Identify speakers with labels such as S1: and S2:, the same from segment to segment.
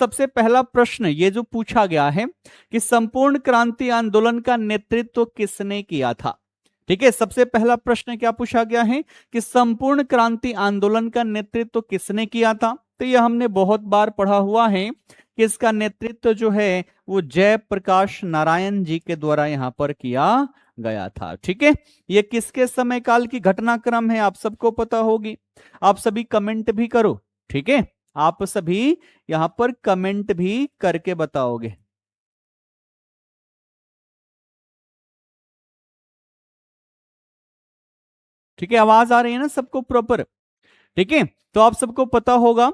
S1: सबसे पहला प्रश्न ये जो पूछा गया है कि संपूर्ण क्रांति आंदोलन का नेतृत्व किसने किया था। ठीक है, सबसे पहला प्रश्न क्या पूछा गया है कि संपूर्ण क्रांति आंदोलन का नेतृत्व किसने किया था। तो ये हमने बहुत बार पढ़ा हुआ है कि इसका नेतृत्व जो है वो जयप्रकाश नारायण जी के द्वारा यहां पर किया गया था। ठीक है, ये किसके समय काल की घटनाक्रम है आप सबको पता होगी। आप सभी कमेंट भी करो। ठीक है, आप सभी यहां पर कमेंट भी करके बताओगे। ठीक है, आवाज आ रही है ना सबको प्रॉपर। ठीक है, तो आप सबको पता होगा,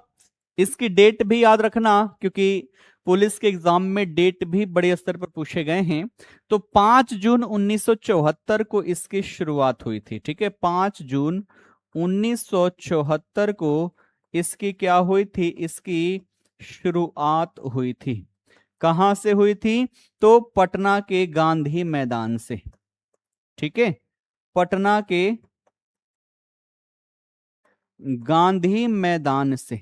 S1: इसकी डेट भी याद रखना क्योंकि पुलिस के एग्जाम में डेट भी बड़े स्तर पर पूछे गए हैं। तो 5 जून 1974 को इसकी शुरुआत हुई थी। ठीक है, 5 जून 1974 को इसकी क्या हुई थी, इसकी शुरुआत हुई थी। कहां से हुई थी, तो पटना के गांधी मैदान से। ठीक है, पटना के गांधी मैदान से।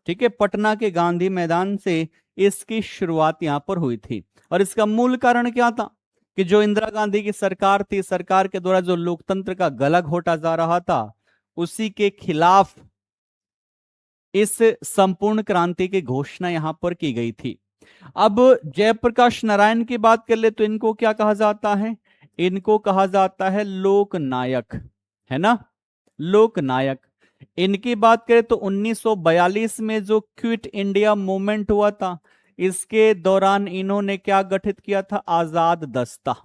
S1: ठीक है, पटना के गांधी मैदान से इसकी शुरुआत यहां पर हुई थी। और इसका मूल कारण क्या था कि जो इंदिरा गांधी की सरकार थी, सरकार के द्वारा जो लोकतंत्र का गला घोटा जा रहा था, उसी के खिलाफ इस संपूर्ण क्रांति की घोषणा यहां पर की गई थी। अब जयप्रकाश नारायण की बात कर ले तो इनको क्या कहा जाता है, इनको कहा जाता है लोकनायक, है ना, लोकनायक। इनकी बात करें तो 1942 में जो क्विट इंडिया मूवमेंट हुआ था, इसके दौरान इन्होंने क्या गठित किया था, आजाद दस्ता,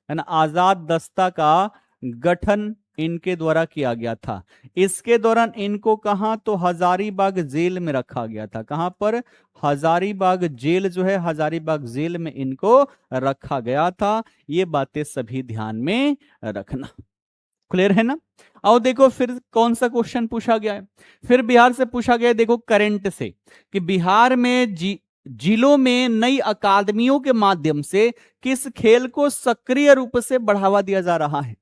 S1: है ना, आजाद दस्ता का गठन इनके द्वारा किया गया था। इसके दौरान इनको कहां, तो हजारीबाग जेल में रखा गया था। कहां पर, हजारीबाग जेल जो है, हजारीबाग जेल में इनको रखा गया था। ये बातें सभी ध्यान में रखना। क्लियर है ना। आओ देखो फिर कौन सा क्वेश्चन पूछा गया है। फिर बिहार से पूछा गया है, देखो करंट से, कि बिहार में जिलों में नई अकादमियों के माध्यम से किस खेल को सक्रिय रूप से बढ़ावा दिया जा रहा है।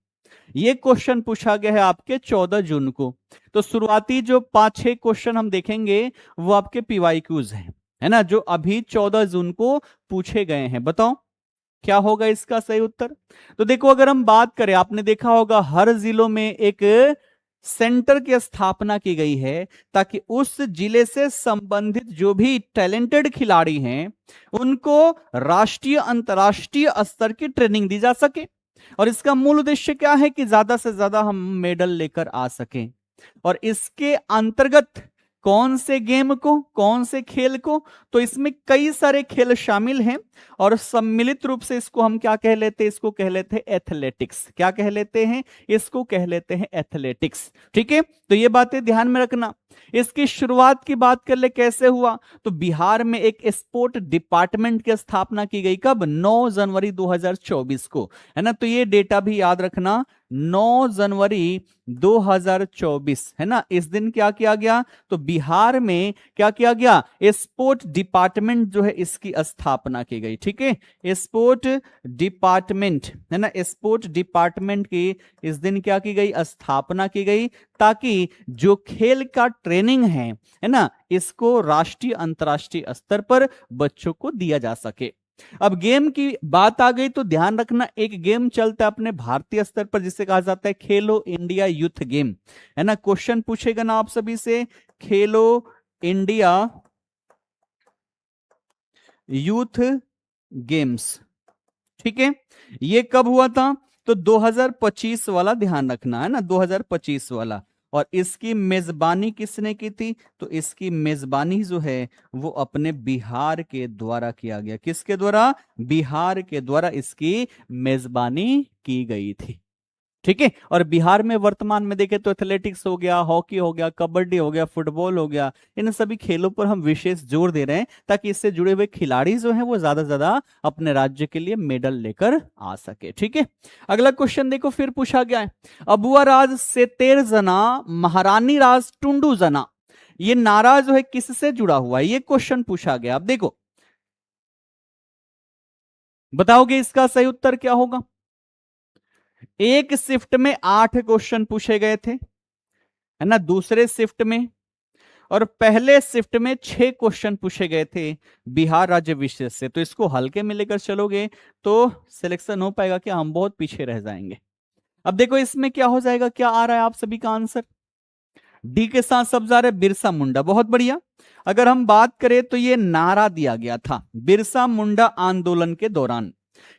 S1: ये क्वेश्चन पूछा गया है आपके 14 जून को। तो शुरुआती जो 5-6 क्वेश्चन हम देखेंगे वो आपके पीवाईक्यूज हैं, है ना, जो अभी 14 जून को पूछे गए हैं। बताओ क्या होगा इसका सही उत्तर। तो देखो, अगर हम बात करें, आपने देखा होगा हर जिलों में एक सेंटर की स्थापना की गई है ताकि उस जिले से संबंधित जो भी टैलेंटेड खिलाड़ी हैं उनको राष्ट्रीय अंतर्राष्ट्रीय स्तर की ट्रेनिंग दी जा सके। और इसका मूल उद्देश्य क्या है कि ज्यादा से ज्यादा हम मेडल लेकर आ सकें। और इसके अंतर्गत कौन से गेम को, कौन से खेल को, तो इसमें कई सारे खेल शामिल हैं और सम्मिलित रूप से इसको हम क्या कह लेते हैं, इसको कह लेते हैं एथलेटिक्स। क्या कह लेते हैं, इसको कह लेते हैं एथलेटिक्स। ठीक है, तो ये बातें ध्यान में रखना। इसकी शुरुआत की बात कर ले कैसे हुआ, तो बिहार में एक स्पोर्ट डिपार्टमेंट की स्थापना की गई। कब, 9 जनवरी 2024 को, है ना। तो ये डेटा भी याद रखना, 9 जनवरी 2024, है ना। इस दिन क्या किया गया, तो बिहार में क्या किया गया, स्पोर्ट डिपार्टमेंट जो है इसकी स्थापना की गई। ठीक है, स्पोर्ट डिपार्टमेंट, है ना, स्पोर्ट डिपार्टमेंट की इस दिन क्या की गई, स्थापना की गई, ताकि जो खेल का ट्रेनिंग है ना, इसको राष्ट्रीय अंतर्राष्ट्रीय स्तर पर बच्चों को दिया जा सके। अब गेम की बात आ गई तो ध्यान रखना, एक गेम चलता है अपने भारतीय स्तर पर जिसे कहा जाता है खेलो इंडिया यूथ गेम, है ना। क्वेश्चन पूछेगा ना आप सभी से, खेलो इंडिया यूथ गेम्स। ठीक है, ये कब हुआ था, तो 2025 वाला ध्यान रखना, है ना, 2025 वाला। और इसकी मेजबानी किसने की थी, तो इसकी मेजबानी जो है वो अपने बिहार के द्वारा किया गया। किसके द्वारा, बिहार के द्वारा इसकी मेजबानी की गई थी। ठीक है, और बिहार में वर्तमान में देखें तो एथलेटिक्स हो गया, हॉकी हो गया, कबड्डी हो गया, फुटबॉल हो गया, इन सभी खेलों पर हम विशेष जोर दे रहे हैं ताकि इससे जुड़े हुए खिलाड़ी जो हैं वो ज्यादा से ज्यादा अपने राज्य के लिए मेडल लेकर आ सके। ठीक है, अगला क्वेश्चन देखो फिर पूछा गया है, अबुआ राज से तेर जना महारानी राज टुंडू जना, ये नारा जो है किससे जुड़ा हुआ है, ये क्वेश्चन पूछा गया। अब देखो बताओगे इसका सही उत्तर क्या होगा। एक शिफ्ट में 8 क्वेश्चन पूछे गए थे, है ना, दूसरे शिफ्ट में और पहले शिफ्ट में 6 क्वेश्चन पूछे गए थे बिहार राज्य विशेष से, तो इसको हल्के में लेकर चलोगे तो सिलेक्शन हो पाएगा क्या, हम बहुत पीछे रह जाएंगे। अब देखो इसमें क्या हो जाएगा, क्या आ रहा है आप सभी का आंसर, डी के साथ सब जा रहे बिरसा मुंडा, बहुत बढ़िया। अगर हम बात करें तो ये नारा दिया गया था बिरसा मुंडा आंदोलन के दौरान।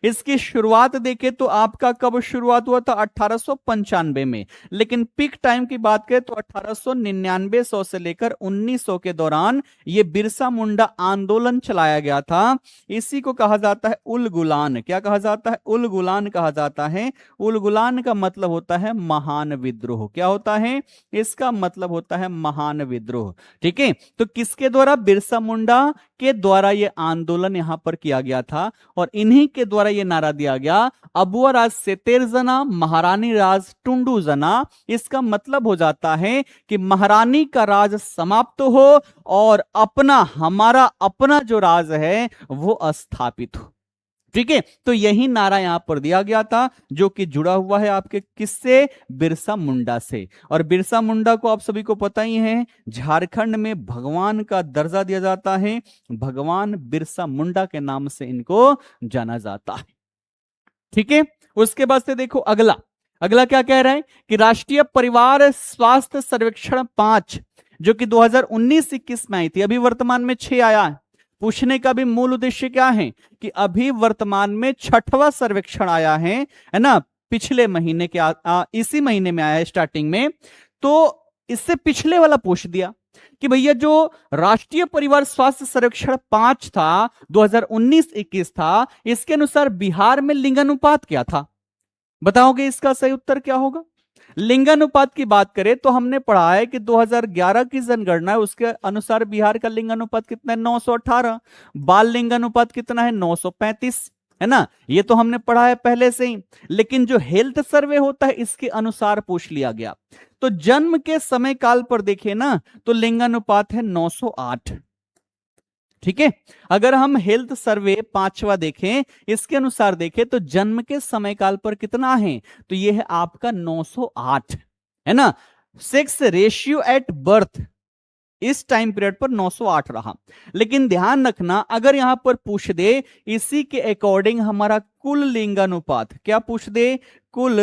S1: इसकी शुरुआत देखें तो आपका कब शुरुआत हुआ था, 1895 में, लेकिन पीक टाइम की बात करें तो 1899 से लेकर 1900 के दौरान ये बिरसा मुंडा आंदोलन चलाया गया था। इसी को कहा जाता है उल गुलान। क्या कहा जाता है, उल गुलान कहा जाता है। उल गुलान का मतलब होता है महान विद्रोह। क्या होता है, इसका मतलब होता है महान विद्रोह। ठीक है, तो किसके द्वारा, बिरसा मुंडा के द्वारा यह आंदोलन यहां पर किया गया था और इन्हीं के द्वारा यह नारा दिया गया, अबुआ राज सेतेर जना, महारानी राज टुंडू जना। इसका मतलब हो जाता है कि महारानी का राज समाप्त हो और हमारा अपना जो राज है वो स्थापित हो। ठीक है, तो यही नारा यहां पर दिया गया था, जो कि जुड़ा हुआ है आपके किससे, बिरसा मुंडा से। और बिरसा मुंडा को आप सभी को पता ही है, झारखंड में भगवान का दर्जा दिया जाता है, भगवान बिरसा मुंडा के नाम से इनको जाना जाता है। ठीक है, उसके बाद से देखो अगला क्या कह रहा है कि राष्ट्रीय परिवार स्वास्थ्य सर्वेक्षण 5 जो कि 2019-21 में आई थी, अभी वर्तमान में 6 आया है। पूछने का भी मूल उद्देश्य क्या है कि अभी वर्तमान में 6वां सर्वेक्षण आया है ना, पिछले महीने के इसी महीने में आया है स्टार्टिंग में। तो इससे पिछले वाला पूछ दिया कि भैया जो राष्ट्रीय परिवार स्वास्थ्य सर्वेक्षण 5 था 2019-21 था, इसके अनुसार बिहार में लिंगानुपात क्या था, बताओगे इसका सही उत्तर क्या होगा। लिंगानुपात की बात करें तो हमने पढ़ा है कि 2011 की जनगणना है, उसके अनुसार बिहार का लिंगानुपात कितना है, 918। बाल लिंगानुपात कितना है, 935, है ना, ये तो हमने पढ़ा है पहले से ही। लेकिन जो हेल्थ सर्वे होता है इसके अनुसार पूछ लिया गया, तो जन्म के समय काल पर देखें ना तो लिंगानुपात है 908। ठीक है, अगर हम हेल्थ सर्वे 5वां देखें, इसके अनुसार देखें तो जन्म के समय काल पर कितना है, तो यह है आपका 908, है ना। सेक्स रेशियो एट बर्थ इस टाइम पीरियड पर 908 रहा। लेकिन ध्यान रखना, अगर यहां पर पूछ दे इसी के अकॉर्डिंग हमारा कुल लिंगानुपात, क्या पूछ दे, कुल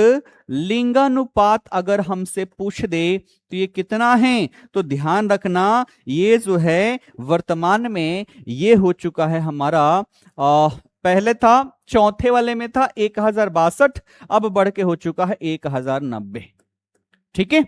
S1: लिंगानुपात अगर हमसे पूछ दे तो ये कितना है, तो ध्यान रखना ये जो है वर्तमान में ये हो चुका है हमारा, पहले था चौथे वाले में था 1062, अब बढ़ के हो चुका है 1090। ठीक है,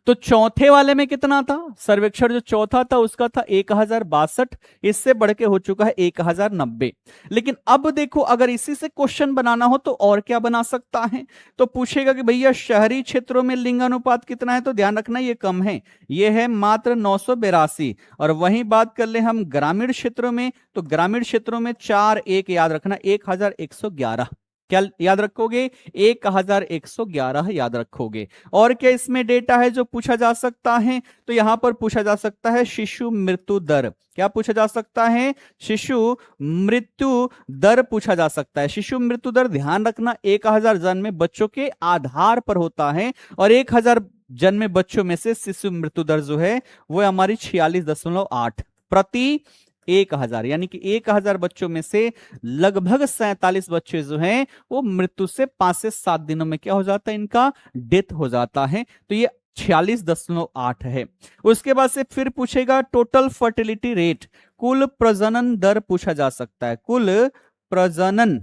S1: तो चौथे वाले में कितना था, सर्वेक्षण जो चौथा था उसका था 1062, इससे बढ़ के हो चुका है 1090। लेकिन अब देखो अगर इसी से क्वेश्चन बनाना हो तो और क्या बना सकता है, तो पूछेगा कि भैया शहरी क्षेत्रों में लिंगानुपात कितना है, तो ध्यान रखना ये कम है, ये है मात्र 982। और वहीं बात कर ले हम ग्रामीण क्षेत्रों में, तो ग्रामीण क्षेत्रों में 4-1 याद रखना, 1111 क्या याद रखोगे, 1111 याद रखोगे। और क्या इसमें डेटा है जो पूछा जा सकता है, तो यहां पर पूछा जा सकता है शिशु मृत्यु दर। क्या पूछा जा सकता है, शिशु मृत्यु दर पूछा जा सकता है। शिशु मृत्यु दर ध्यान रखना 1000 जन्मे बच्चों के आधार पर होता है, और 1000 जन्मे बच्चों में से शिशु मृत्यु दर जो है वो हमारी 46.8 प्रति 1000, यानी कि 1000 बच्चों में से लगभग 47 बच्चे जो हैं वो मृत्यु से 5 से 7 दिनों में क्या हो जाता है, इनका डेथ हो जाता है। तो ये 46.8 है। उसके बाद से फिर पूछेगा टोटल फर्टिलिटी रेट, कुल प्रजनन दर पूछा जा सकता है, कुल प्रजनन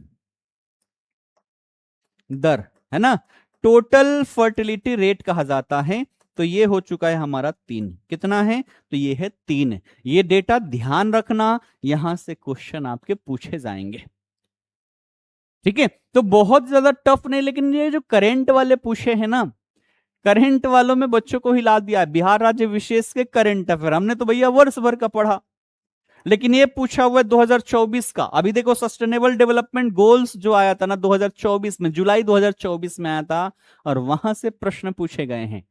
S1: दर, है ना, टोटल फर्टिलिटी रेट कहा जाता है। तो ये हो चुका है हमारा 3, कितना है, तो ये है 3। ये डेटा ध्यान रखना, यहां से क्वेश्चन आपके पूछे जाएंगे। ठीक है, तो बहुत ज्यादा टफ नहीं, लेकिन ये जो करंट वाले पूछे हैं ना, करंट वालों में बच्चों को हिला दिया। बिहार राज्य विशेष के करंट अफेयर हमने तो भैया वर्ष भर का पढ़ा, लेकिन ये पूछा हुआ है 2024 का। अभी देखो सस्टेनेबल डेवलपमेंट गोल्स जो आया था ना 2024 में, जुलाई 2024 में आया था, और वहां से प्रश्न पूछे गए हैं।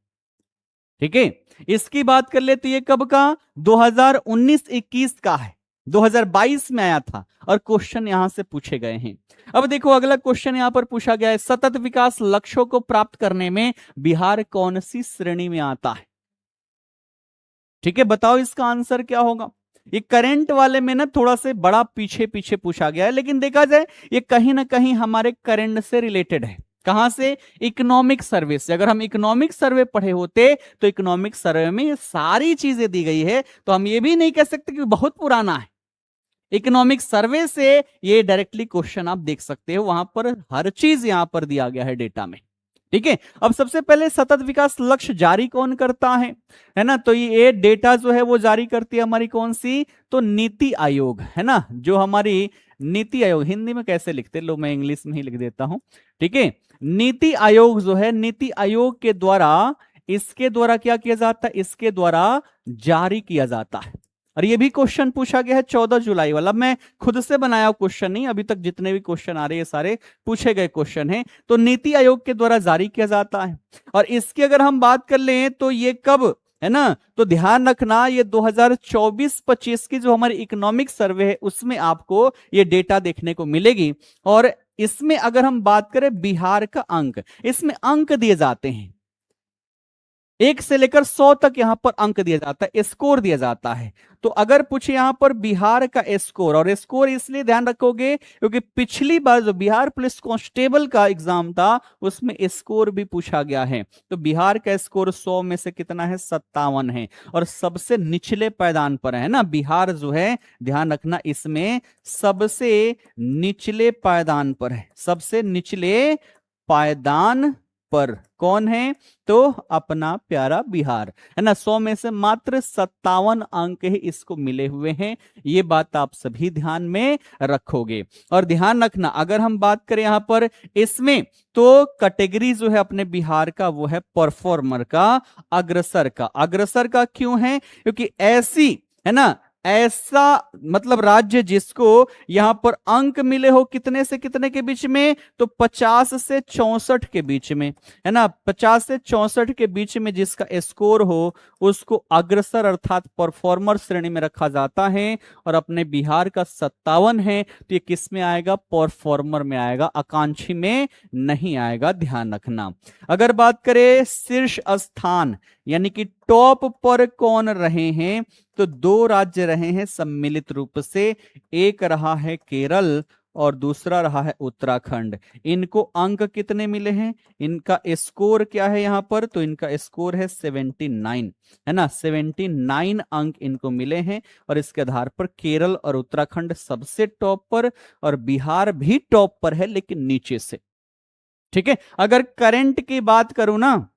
S1: ठीक है, इसकी बात कर ले तो ये कब का, 2019-21 का है, 2022 में आया था, और क्वेश्चन यहां से पूछे गए हैं। अब देखो अगला क्वेश्चन यहां पर पूछा गया है, सतत विकास लक्ष्यों को प्राप्त करने में बिहार कौन सी श्रेणी में आता है। ठीक है, बताओ इसका आंसर क्या होगा। ये करंट वाले में ना थोड़ा से बड़ा पीछे पीछे पूछा गया है, लेकिन देखा जाए ये कहीं ना कहीं हमारे करंट से रिलेटेड है। कहां से? इकोनॉमिक सर्वे से। अगर हम इकोनॉमिक सर्वे पढ़े होते तो इकोनॉमिक सर्वे में ये सारी चीजें दी गई है, तो हम ये भी नहीं कह सकते कि बहुत पुराना है। इकोनॉमिक सर्वे से ये डायरेक्टली क्वेश्चन आप देख सकते हो, वहां पर हर चीज यहां पर दिया गया है डेटा में। ठीक है, अब सबसे पहले सतत विकास लक्ष्य जारी कौन करता है ना? तो ये डेटा जो है वो जारी करती है हमारी कौन सी? तो नीति आयोग, है ना? जो हमारी नीति आयोग, हिंदी में कैसे लिखते लो, मैं इंग्लिश में ही लिख देता हूं। ठीक है, नीति आयोग जो है, नीति आयोग के द्वारा, इसके द्वारा क्या किया जाता है? इसके द्वारा जारी किया जाता है। और ये भी क्वेश्चन पूछा गया है 14 जुलाई वाला। मैं खुद से बनाया क्वेश्चन नहीं, अभी तक जितने भी क्वेश्चन आ रहे हैं सारे पूछे गए क्वेश्चन हैं। तो नीति आयोग के द्वारा जारी किया जाता है। और इसकी अगर हम बात कर लें तो ये कब है ना? तो ध्यान रखना, ये 2024-25 की जो हमारी इकोनॉमिक सर्वे है उसमें आपको ये डेटा देखने को मिलेगी। और इसमें अगर हम बात करें बिहार का अंक, इसमें अंक दिए जाते हैं 1 से लेकर 100 तक, यहां पर अंक दिया जाता है, स्कोर दिया जाता है। तो अगर पूछे यहां पर बिहार का स्कोर, और स्कोर इसलिए ध्यान रखोगे क्योंकि पिछली बार जो बिहार पुलिस कांस्टेबल का एग्जाम था उसमें स्कोर भी पूछा गया है। तो बिहार का स्कोर 100 में से कितना है? 57 है, और सबसे निचले पायदान पर है ना बिहार जो है, ध्यान रखना इसमें सबसे निचले पायदान पर है। सबसे निचले पायदान पर कौन है? तो अपना प्यारा बिहार, है ना? 100 में से मात्र 57 अंक ही इसको मिले हुए हैं। ये बात आप सभी ध्यान में रखोगे। और ध्यान रखना, अगर हम बात करें यहां पर इसमें, तो कैटेगरी जो है अपने बिहार का वो है परफॉर्मर का, अग्रसर का। अग्रसर का क्यों है? क्योंकि ऐसी, है ना, ऐसा मतलब राज्य जिसको यहां पर अंक मिले हो कितने से कितने के बीच में? तो 50 से 64 के बीच में, है ना? 50 से 64 के बीच में जिसका स्कोर हो उसको अग्रसर अर्थात परफॉर्मर श्रेणी में रखा जाता है। और अपने बिहार का 57 है, तो ये किस में आएगा? परफॉर्मर में आएगा, आकांक्षी में नहीं आएगा, ध्यान रखना। अगर बात करें शीर्ष स्थान यानी कि टॉप पर कौन रहे हैं, तो 2 राज्य रहे हैं सम्मिलित रूप से। एक रहा है केरल और दूसरा रहा है उत्तराखंड। इनको अंक कितने मिले हैं? इनका स्कोर क्या है यहां पर? तो इनका स्कोर है 79, है ना? 79 अंक इनको मिले हैं। और इसके आधार पर केरल और उत्तराखंड सबसे टॉप पर, और बिहार भी टॉप पर है लेकिन नीचे से। ठीक है, अगर करंट की बात करूं ना,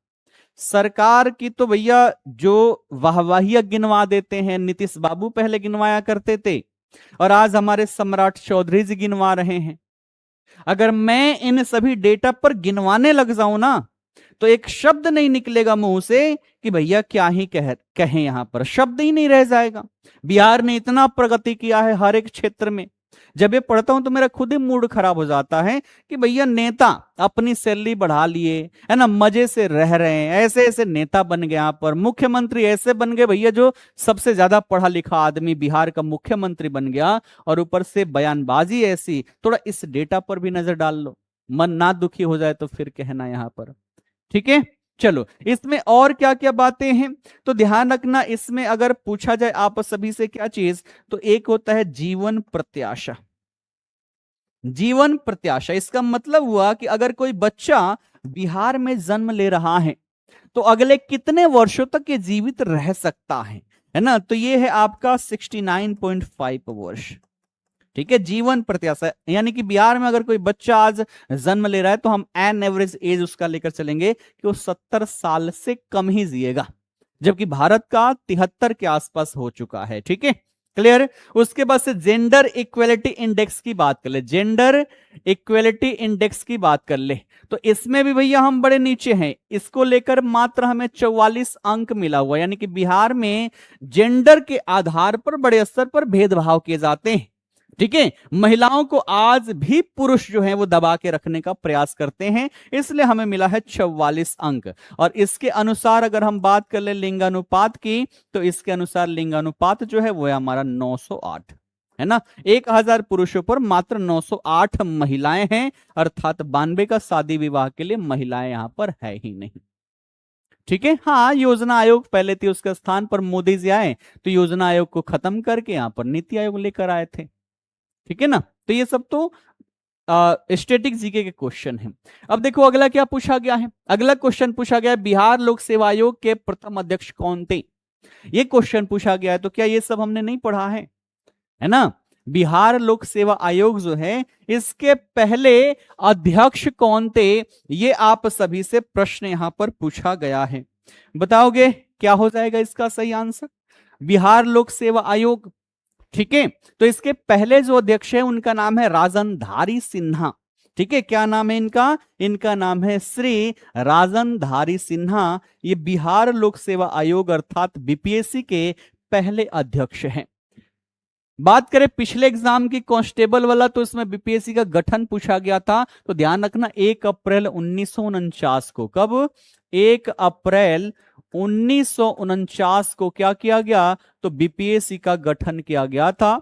S1: सरकार की, तो भैया जो वाहवाहिया गिनवा देते हैं, नीतीश बाबू पहले गिनवाया करते थे और आज हमारे सम्राट चौधरी जी गिनवा रहे हैं। अगर मैं इन सभी डेटा पर गिनवाने लग जाऊं ना, तो एक शब्द नहीं निकलेगा मुंह से कि भैया क्या ही कहें, यहां पर शब्द ही नहीं रह जाएगा। बिहार ने इतना प्रगति किया है हर एक क्षेत्र में। जब ये पढ़ता हूं तो मेरा खुद ही मूड खराब हो जाता है कि भैया नेता अपनी सैलरी बढ़ा लिए, है ना, मजे से रह रहे हैं, ऐसे ऐसे नेता बन गए। यहाँ पर मुख्यमंत्री ऐसे बन गए भैया, जो सबसे ज्यादा पढ़ा लिखा आदमी बिहार का मुख्यमंत्री बन गया, और ऊपर से बयानबाजी ऐसी। थोड़ा इस डेटा पर भी नजर डाल लो, मन ना दुखी हो जाए तो फिर कहना यहाँ पर। ठीक है, चलो इसमें और क्या क्या बातें हैं तो ध्यान रखना। इसमें अगर पूछा जाए आप सभी से क्या चीज, तो एक होता है जीवन प्रत्याशा। जीवन प्रत्याशा इसका मतलब हुआ कि अगर कोई बच्चा बिहार में जन्म ले रहा है तो अगले कितने वर्षों तक ये जीवित रह सकता है ना? तो ये है आपका 69.5 वर्ष। ठीक है, जीवन प्रत्याशा यानी कि बिहार में अगर कोई बच्चा आज जन्म ले रहा है तो हम एन एवरेज एज उसका लेकर चलेंगे कि वो 70 साल से कम ही जिएगा, जबकि भारत का 73 के आसपास हो चुका है। ठीक है, क्लियर। उसके बाद से जेंडर इक्वेलिटी इंडेक्स की बात कर ले, जेंडर इक्वेलिटी इंडेक्स की बात कर ले, तो इसमें भी भैया हम बड़े नीचे हैं। इसको लेकर मात्र हमें 44 अंक मिला हुआ, यानी कि बिहार में जेंडर के आधार पर बड़े स्तर पर भेदभाव किए जाते हैं। ठीक है, महिलाओं को आज भी पुरुष जो है वो दबा के रखने का प्रयास करते हैं, इसलिए हमें मिला है 44 अंक। और इसके अनुसार अगर हम बात कर ले लिंगानुपात की, तो इसके अनुसार लिंगानुपात जो है वो है हमारा 908, है ना? 1000 पुरुषों पर मात्र 908 महिलाएं हैं, अर्थात 92 का शादी विवाह के लिए महिलाएं यहां पर है ही नहीं। ठीक है, हाँ योजना आयोग पहले थी, उसके स्थान पर मोदी जी आए तो योजना आयोग को खत्म करके यहाँ पर नीति आयोग लेकर आए थे। ठीक है ना, तो ये सब तो स्टैटिक जीके के क्वेश्चन है। अब देखो अगला क्या पूछा गया है, अगला क्वेश्चन पूछा गया है बिहार लोक सेवा आयोग के प्रथम अध्यक्ष कौन थे, ये क्वेश्चन पूछा गया है। तो क्या ये सब हमने नहीं पढ़ा है ना। बिहार लोक सेवा आयोग जो है इसके पहले अध्यक्ष कौन थे, ये आप सभी से प्रश्न यहां पर पूछा गया है। बताओगे क्या हो जाएगा इसका सही आंसर, बिहार लोक सेवा आयोग। ठीक है, तो इसके पहले जो अध्यक्ष है उनका नाम है राजनधारी सिन्हा। ठीक है, क्या नाम है इनका, इनका नाम है श्री राजनधारी सिन्हा। ये बिहार लोक सेवा आयोग अर्थात बीपीएससी के पहले अध्यक्ष हैं। बात करें पिछले एग्जाम की कांस्टेबल वाला, तो इसमें बीपीएससी का गठन पूछा गया था। तो ध्यान रखना 1 अप्रैल 1949 को, कब, 1 अप्रैल 1949 को क्या किया गया, तो बीपीएससी का गठन किया गया था।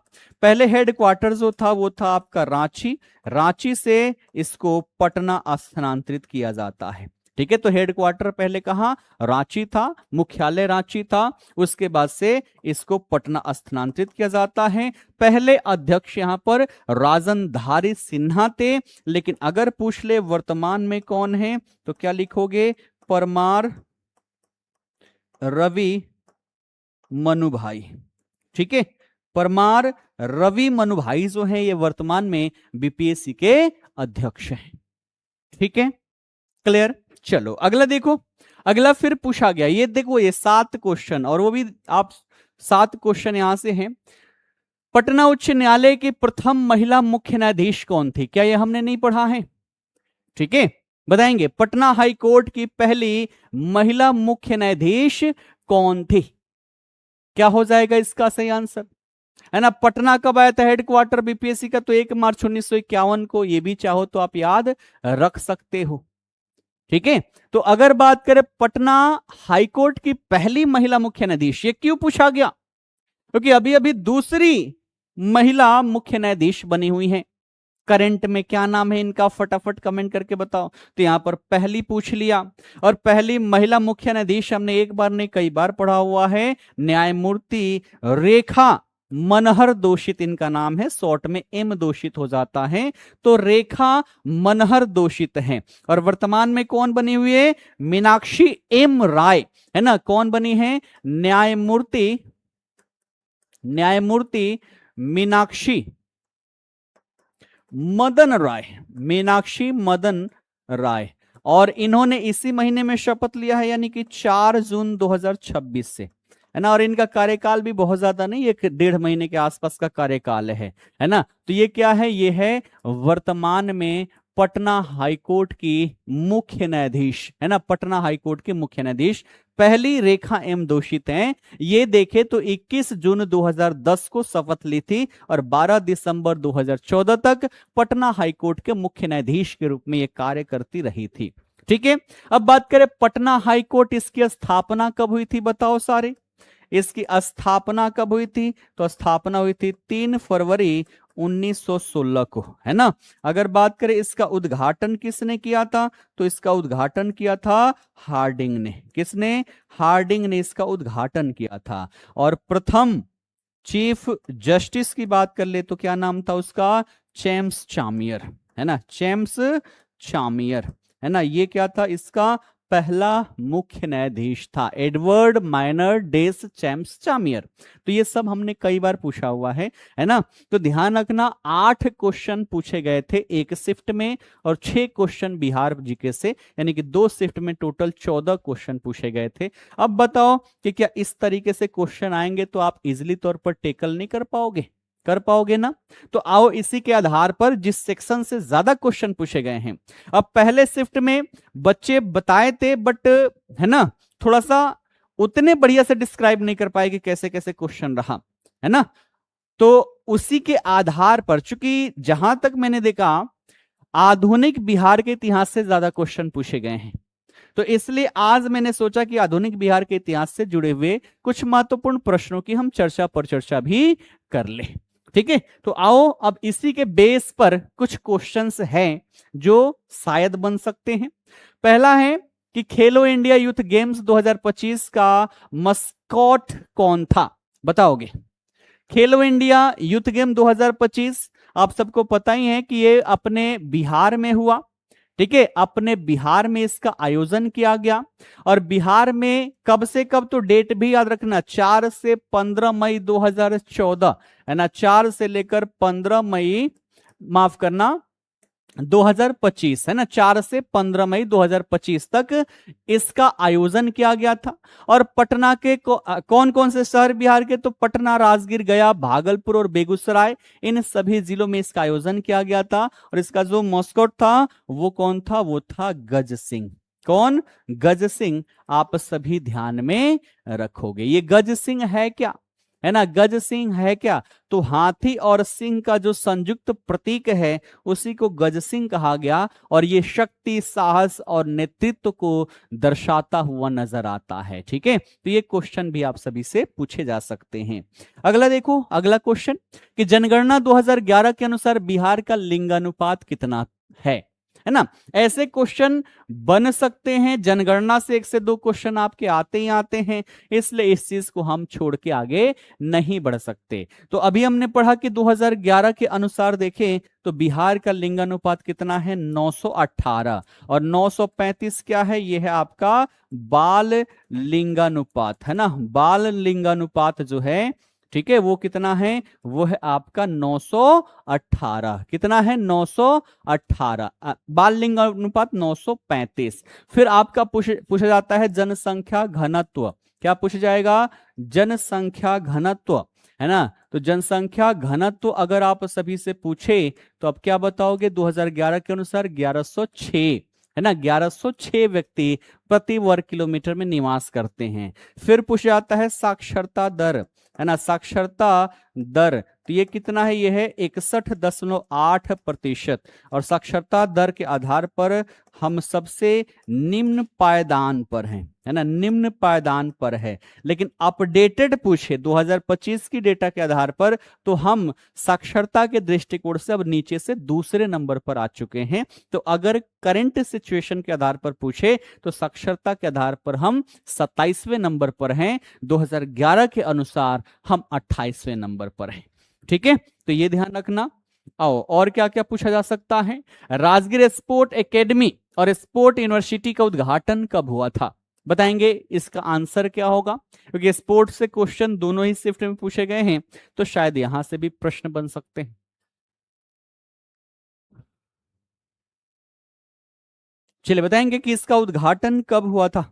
S1: पहले हेडक्वार्टर जो था वो था आपका रांची, रांची से इसको पटना स्थानांतरित किया जाता है। ठीक है, तो हेडक्वार्टर पहले कहां, रांची था, मुख्यालय रांची था, उसके बाद से इसको पटना स्थानांतरित किया जाता है। पहले अध्यक्ष यहां पर राजनधारी सिन्हा थे, लेकिन अगर पूछ ले वर्तमान में कौन है तो क्या लिखोगे, परमार रवि मनुभाई। ठीक है, परमार रवि मनुभाई जो है ये वर्तमान में बीपीएससी के अध्यक्ष हैं। ठीक है, क्लियर। चलो अगला देखो, अगला फिर पूछा गया, ये देखो ये 7 क्वेश्चन, और वो भी आप 7 क्वेश्चन यहां से हैं। पटना उच्च न्यायालय की प्रथम महिला मुख्य न्यायाधीश कौन थी, क्या ये हमने नहीं पढ़ा है। ठीक है, बताएंगे पटना हाई कोर्ट की पहली महिला मुख्य न्यायाधीश कौन थी, क्या हो जाएगा इसका सही आंसर, है ना। पटना कब आया था हेडक्वार्टर बीपीएससी का, तो 1 मार्च 1951 को, ये भी चाहो तो आप याद रख सकते हो। ठीक है, तो अगर बात करें पटना हाईकोर्ट की पहली महिला मुख्य न्यायाधीश, ये क्यों पूछा गया, क्योंकि अभी अभी दूसरी महिला मुख्य न्यायाधीश बनी हुई हैं। करंट में क्या नाम है इनका, फटाफट कमेंट करके बताओ। तो यहां पर पहली पूछ लिया, और पहली महिला मुख्य न्यायाधीश हमने एक बार नहीं कई बार पढ़ा हुआ है, न्यायमूर्ति रेखा मनहर दोषित इनका नाम है, शॉर्ट में एम दोषित हो जाता है, तो रेखा मनहर दोषित है। और वर्तमान में कौन बनी हुई है, मीनाक्षी एम राय, है ना, कौन बनी है, न्यायमूर्ति मीनाक्षी मदन राय, मीनाक्षी मदन राय। और इन्होंने इसी महीने में शपथ लिया है, यानी कि 4 जून 2026 से, है ना। और इनका कार्यकाल भी बहुत ज्यादा नहीं, 1.5 महीने के आसपास का कार्यकाल है ना। तो ये क्या है, ये है वर्तमान में पटना हाईकोर्ट की मुख्य न्यायाधीश, है ना, पटना हाईकोर्ट की मुख्य न्यायाधीश पहली रेखा एम दोषित हैं। ये देखे तो 21 जून 2010 को शपथ ली थी, और 12 दिसंबर 2014 तक पटना हाईकोर्ट के मुख्य न्यायाधीश के रूप में ये कार्य करती रही थी। ठीक है, अब बात करें पटना हाईकोर्ट, इसकी स्थापना कब हुई थी, बताओ सारे, इसकी स्थापना कब हुई थी, तो स्थापना हुई थी 3 फरवरी 1916 को, है ना। अगर बात करें इसका उद्घाटन किसने किया था, तो इसका उद्घाटन किया था हार्डिंग ने, किसने, हार्डिंग ने इसका उद्घाटन किया था। और प्रथम चीफ जस्टिस की बात कर ले तो क्या नाम था उसका, चेम्स चामियर, है ना, चेम्स चामियर, है ना। ये क्या था, इसका पहला मुख्य न्यायाधीश था, एडवर्ड माइनर डेस चेम्स चामियर। तो ये सब हमने कई बार पूछा हुआ है ना। तो ध्यान रखना 8 क्वेश्चन पूछे गए थे एक शिफ्ट में, और 6 क्वेश्चन बिहार जीके से, यानी कि 2 शिफ्ट में टोटल 14 क्वेश्चन पूछे गए थे। अब बताओ कि क्या इस तरीके से क्वेश्चन आएंगे तो आप इजिली तौर पर टेकल नहीं कर पाओगे, कर पाओगे ना। तो आओ इसी के आधार पर जिस सेक्शन से ज्यादा क्वेश्चन पूछे गए हैं, अब पहले शिफ्ट में बच्चे बताए थे, बट है ना थोड़ा सा उतने बढ़िया से डिस्क्राइब नहीं कर पाए कि कैसे कैसे क्वेश्चन रहा, है ना। तो उसी के आधार पर, चूंकि जहां तक मैंने देखा आधुनिक बिहार के इतिहास से ज्यादा क्वेश्चन पूछे गए हैं, तो इसलिए आज मैंने सोचा कि आधुनिक बिहार के इतिहास से जुड़े हुए कुछ महत्वपूर्ण प्रश्नों की हम चर्चा भी कर ले। ठीक है, तो आओ अब इसी के बेस पर कुछ क्वेश्चंस हैं जो शायद बन सकते हैं। पहला है कि खेलो इंडिया यूथ गेम्स 2025 का मस्कॉट कौन था? बताओगे? खेलो इंडिया यूथ गेम 2025 आप सबको पता ही है कि ये अपने बिहार में हुआ। ठीक है, अपने बिहार में इसका आयोजन किया गया। और बिहार में कब से कब, तो डेट भी याद रखना, 4 से 15 मई 2014, है ना, 4 से लेकर 15 मई, माफ करना, 2025, है ना, 4 से 15 मई 2025 तक इसका आयोजन किया गया था। और पटना के कौन कौन से शहर बिहार के, तो पटना, राजगीर, गया, भागलपुर और बेगूसराय, इन सभी जिलों में इसका आयोजन किया गया था। और इसका जो मॉस्कोट था वो कौन था? वो था गज सिंह। कौन? गज सिंह। आप सभी ध्यान में रखोगे। ये गज सिंह है क्या? है ना, गज सिंह है क्या? तो हाथी और सिंह का जो संयुक्त प्रतीक है उसी को गज सिंह कहा गया। और ये शक्ति, साहस और नेतृत्व को दर्शाता हुआ नजर आता है। ठीक है, तो ये क्वेश्चन भी आप सभी से पूछे जा सकते हैं। अगला देखो, अगला क्वेश्चन कि जनगणना 2011 के अनुसार बिहार का लिंगानुपात कितना है ना। ऐसे क्वेश्चन बन सकते हैं, जनगणना से 1 से 2 क्वेश्चन आपके आते ही आते हैं, इसलिए इस चीज को हम छोड़ के आगे नहीं बढ़ सकते। तो अभी हमने पढ़ा कि 2011 के अनुसार देखें तो बिहार का लिंगानुपात कितना है? 918। और 935 क्या है? यह है आपका बाल लिंगानुपात, है ना। बाल लिंगानुपात जो है, ठीक है, वो कितना है? वो है आपका 918। कितना है? 918। बाल लिंगानुपात 935। फिर आपका पूछा जाता है जनसंख्या घनत्व। क्या पूछा जाएगा? जनसंख्या घनत्व, है ना। तो जनसंख्या घनत्व अगर आप सभी से पूछे तो आप क्या बताओगे? 2011 के अनुसार 1106, है ना, 1106 व्यक्ति प्रति वर्ग किलोमीटर में निवास करते हैं। फिर पूछा जाता है साक्षरता दर, है ना, साक्षरता दर, तो ये कितना है? ये है 61.8%। और साक्षरता दर के आधार पर हम सबसे निम्न पायदान पर हैं, है ना, निम्न पायदान पर है। लेकिन अपडेटेड पूछे 2025 की डेटा के आधार पर तो हम साक्षरता के दृष्टिकोण से अब नीचे से दूसरे नंबर पर आ चुके हैं। तो अगर करंट सिचुएशन के आधार पर पूछे तो साक्षरता के आधार पर हम 27वें नंबर पर हैं। 2011 के अनुसार हम 28वें नंबर पर हैं। ठीक है, तो ये ध्यान रखना। आओ, और क्या क्या पूछा जा सकता है? राजगीर स्पोर्ट एकेडमी और स्पोर्ट यूनिवर्सिटी का उद्घाटन कब हुआ था? बताएंगे इसका आंसर क्या होगा? क्योंकि स्पोर्ट्स से क्वेश्चन दोनों ही शिफ्ट में पूछे गए हैं तो शायद यहां से भी प्रश्न बन सकते हैं। चलिए बताएंगे कि इसका उद्घाटन कब हुआ था।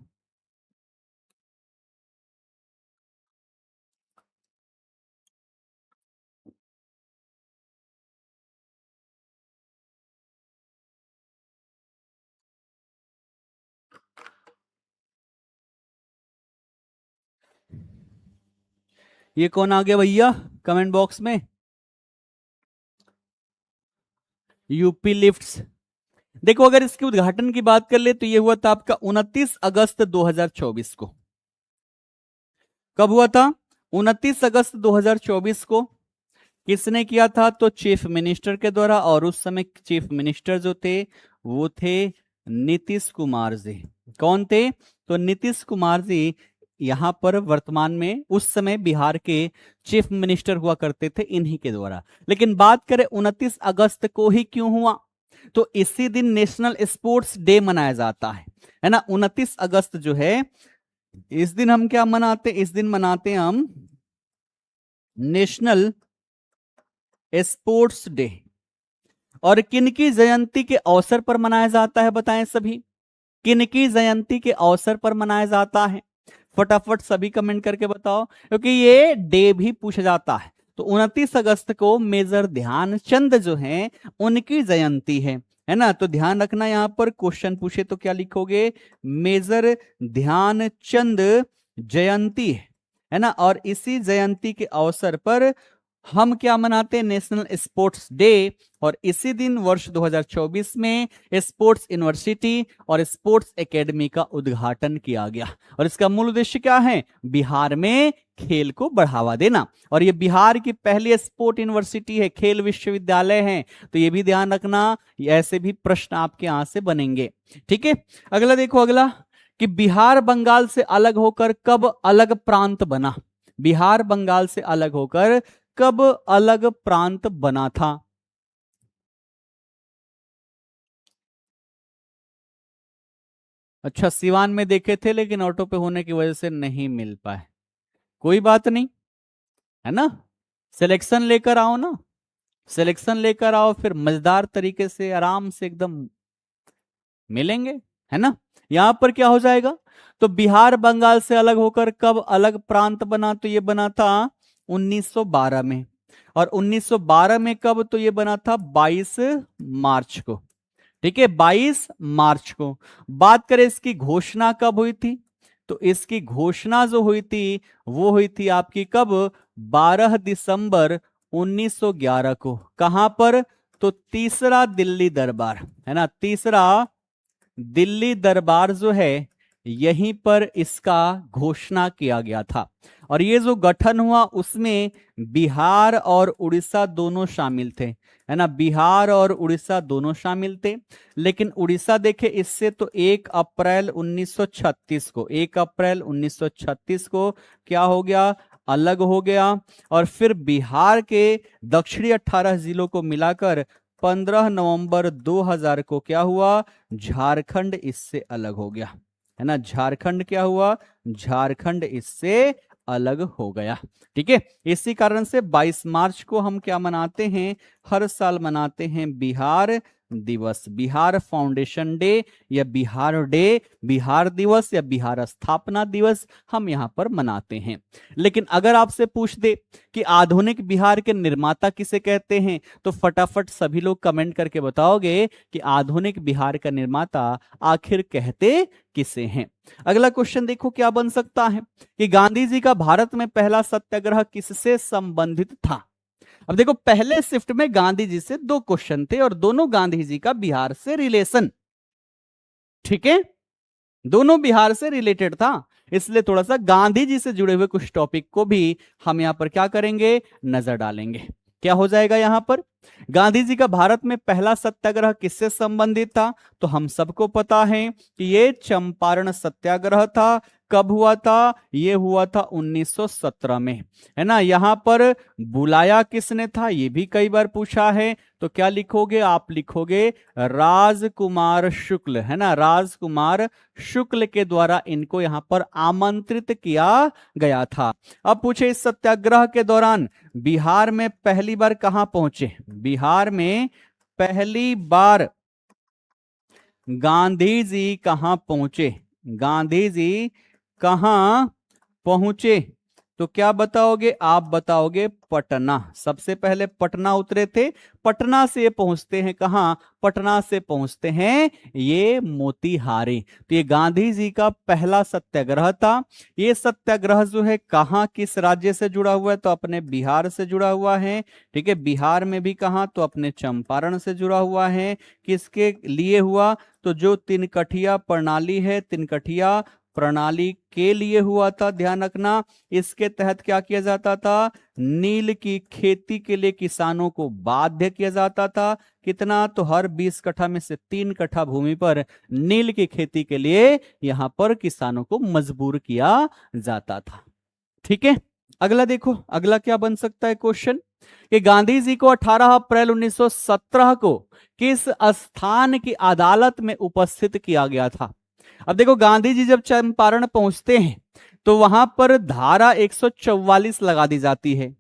S1: ये कौन आ गया भैया कमेंट बॉक्स में? UP lifts. देखो, अगर इसके उद्घाटन की बात कर ले तो ये हुआ था आपका 29 अगस्त 2024 को। कब हुआ था? 29 अगस्त 2024 को। किसने किया था? तो चीफ मिनिस्टर के द्वारा। और उस समय चीफ मिनिस्टर जो थे वो थे नीतीश कुमार जी। कौन थे? तो नीतीश कुमार जी यहां पर वर्तमान में उस समय बिहार के चीफ मिनिस्टर हुआ करते थे, इन्हीं के द्वारा। लेकिन बात करें 29 अगस्त को ही क्यों हुआ, तो इसी दिन नेशनल स्पोर्ट्स डे मनाया जाता है ना। 29 अगस्त जो है, इस दिन हम क्या मनाते? इस दिन मनाते हैं हम नेशनल स्पोर्ट्स डे। और किनकी जयंती के अवसर पर मनाया जाता है? बताएं सभी, किनकी जयंती के अवसर पर मनाया जाता है? फटाफट सभी कमेंट करके बताओ, क्योंकि ये डे भी पूछा जाता है। तो 29 अगस्त को मेजर ध्यानचंद जो हैं उनकी जयंती है ना। तो ध्यान रखना, यहां पर क्वेश्चन पूछे तो क्या लिखोगे? मेजर ध्यानचंद जयंती है ना। और इसी जयंती के अवसर पर हम क्या मनाते हैं? National sports day. और इसी दिन वर्ष 2024 में स्पोर्ट्स यूनिवर्सिटी और स्पोर्ट्स एकेडमी का उद्घाटन किया गया। और इसका मूल उद्देश्य क्या है? बिहार में खेल को बढ़ावा देना। और ये बिहार की पहली स्पोर्ट यूनिवर्सिटी है, खेल विश्वविद्यालय है। तो ये भी ध्यान रखना, ऐसे भी प्रश्न आपके यहां से बनेंगे। ठीक है, अगला देखो, अगला कि बिहार बंगाल से अलग होकर कब अलग प्रांत बना? बिहार बंगाल से अलग होकर कब अलग प्रांत बना था? अच्छा, सिवान में देखे थे लेकिन ऑटो पे होने की वजह से नहीं मिल पाए, कोई बात नहीं, है ना। सिलेक्शन लेकर आओ ना, सिलेक्शन लेकर आओ, फिर मजेदार तरीके से आराम से एकदम मिलेंगे, है ना। यहां पर क्या हो जाएगा, तो बिहार बंगाल से अलग होकर कब अलग प्रांत बना, तो ये बना था 1912 में। और 1912 में कब, तो ये बना था 22 मार्च को। ठीक है, 22 मार्च को। बात करें इसकी घोषणा कब हुई थी, तो इसकी घोषणा जो हुई थी वो हुई थी आपकी कब, 12 दिसंबर 1911 को। कहां पर, तो तीसरा दिल्ली दरबार, है ना, तीसरा दिल्ली दरबार जो है यहीं पर इसका घोषणा किया गया था। और ये जो गठन हुआ उसमें बिहार और उड़ीसा दोनों शामिल थे, है ना, बिहार और उड़ीसा दोनों शामिल थे। लेकिन उड़ीसा देखे इससे तो 1 अप्रैल 1936 को, 1 अप्रैल 1936 को क्या हो गया, अलग हो गया। और फिर बिहार के दक्षिणी 18 जिलों को मिलाकर 15 नवंबर 2000 को क्या हुआ, झारखंड इससे अलग हो गया, है ना, झारखंड क्या हुआ, झारखंड इससे अलग हो गया। ठीक है, इसी कारण से 22 मार्च को हम क्या मनाते हैं, हर साल मनाते हैं बिहार दिवस, बिहार फाउंडेशन डे या बिहार डे, बिहार दिवस या बिहार स्थापना दिवस हम यहां पर मनाते हैं। लेकिन अगर आपसे पूछ दे कि आधुनिक बिहार के निर्माता किसे कहते हैं, तो फटाफट सभी लोग कमेंट करके बताओगे कि आधुनिक बिहार का निर्माता आखिर कहते किसे हैं। अगला क्वेश्चन देखो क्या बन सकता है, कि गांधी जी का भारत में पहला सत्याग्रह किससे संबंधित था? अब देखो, पहले शिफ्ट में गांधी जी से 2 क्वेश्चन थे और दोनों गांधी जी का बिहार से रिलेशन, ठीक है, दोनों बिहार से रिलेटेड था। इसलिए थोड़ा सा गांधी जी से जुड़े हुए कुछ टॉपिक को भी हम यहां पर क्या करेंगे, नजर डालेंगे। क्या हो जाएगा यहां पर, गांधी जी का भारत में पहला सत्याग्रह किससे संबंधित था, तो हम सबको पता है कि ये चंपारण सत्याग्रह था। कब हुआ था, ये हुआ था 1917 में, है ना। यहां पर बुलाया किसने था, ये भी कई बार पूछा है, तो क्या लिखोगे, आप लिखोगे राजकुमार शुक्ल, है ना, राजकुमार शुक्ल के द्वारा इनको यहां पर आमंत्रित किया गया था। अब पूछे, इस सत्याग्रह के दौरान बिहार में पहली बार कहां पहुंचे, बिहार में पहली बार गांधी जी कहां पहुंचे, गांधी जी कहां पहुंचे, तो क्या बताओगे, आप बताओगे पटना। सबसे पहले पटना उतरे थे, पटना से ये पहुंचते हैं कहां, पटना से पहुंचते हैं ये मोतिहारी। तो ये गांधी जी का पहला सत्याग्रह था। ये सत्याग्रह जो है कहां, किस राज्य से जुड़ा हुआ है, तो अपने बिहार से जुड़ा हुआ है। ठीक है, बिहार में भी कहां, तो अपने चंपारण से जुड़ा हुआ है। किसके लिए हुआ, तो जो तिनकठिया प्रणाली है, तिनकठिया प्रणाली के लिए हुआ था, ध्यान रखना। इसके तहत क्या किया जाता था, नील की खेती के लिए किसानों को बाध्य किया जाता था। कितना, तो हर 20 कट्ठा में से 3 कट्ठा भूमि पर नील की खेती के लिए यहां पर किसानों को मजबूर किया जाता था। ठीक है, अगला देखो, अगला क्या बन सकता है क्वेश्चन, कि गांधी जी को 18 अप्रैल 1917 को किस स्थान की अदालत में उपस्थित किया गया था? अब देखो, गांधी जी जब चंपारण पहुंचते हैं तो वहां पर धारा 144 लगा दी जाती है,